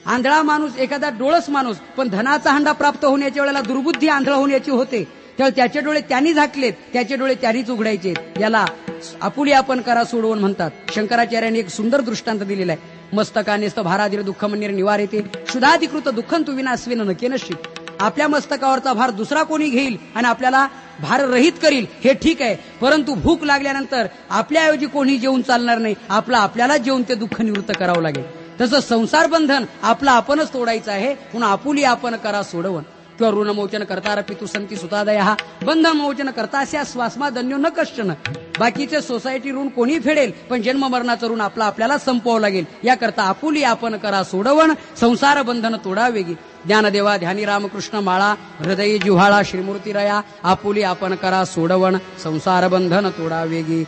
आंधळा माणूस, एखादा डोळस माणूस, पण धनाचा हंडा प्राप्त होण्याच्या वेळेला दुर्बुद्धी आंधळा होण्याची होते, त्यावेळी त्याचे डोळे त्यांनी झाकलेत, त्याचे डोळे त्यांनीच उघडायचे. याला आपुली आपण करा सोडवून म्हणतात. शंकराचार्यांनी एक सुंदर दृष्टांत दिलेला आहे. मस्तकानेस्त भाराधीर दुःख मंदिर निवार येते शुद्धाधिकृत दुःखं तू विनास्वेन नकेनशी. आपल्या मस्तकावरचा भार दुसरा कोणी घेईल आणि आपल्याला भाररहित करील हे ठीक आहे, परंतु भूक लागल्यानंतर आपल्याऐवजी कोणी जेवून चालणार नाही. आपल्याला जेवून ते दुःख निवृत्त करावं लागेल. तसं संसार बंधन आपलं आपणच तोडायचं आहे. म्हणून आपुली आपण करा सोडवण. किंवा ऋणमोचन करता पितू संती सुतादय हा बंध मोचन करता अशा स्वास्मा धन्यो न कष्टन. बाकीचे सोसायटी ऋण कोणी फेडेल, पण जन्म मरणाचं ऋण आपल्याला संपवावं लागेल. याकरता आपुली आपण करा सोडवण, संसार बंधन तोडावेगी. ज्ञानदेवा ध्यानी रामकृष्ण माळा, हृदय जिव्हाळा श्रीमूर्ती रया. आपुली आपण करा सोडवण, संसार बंधन तोडावेगी.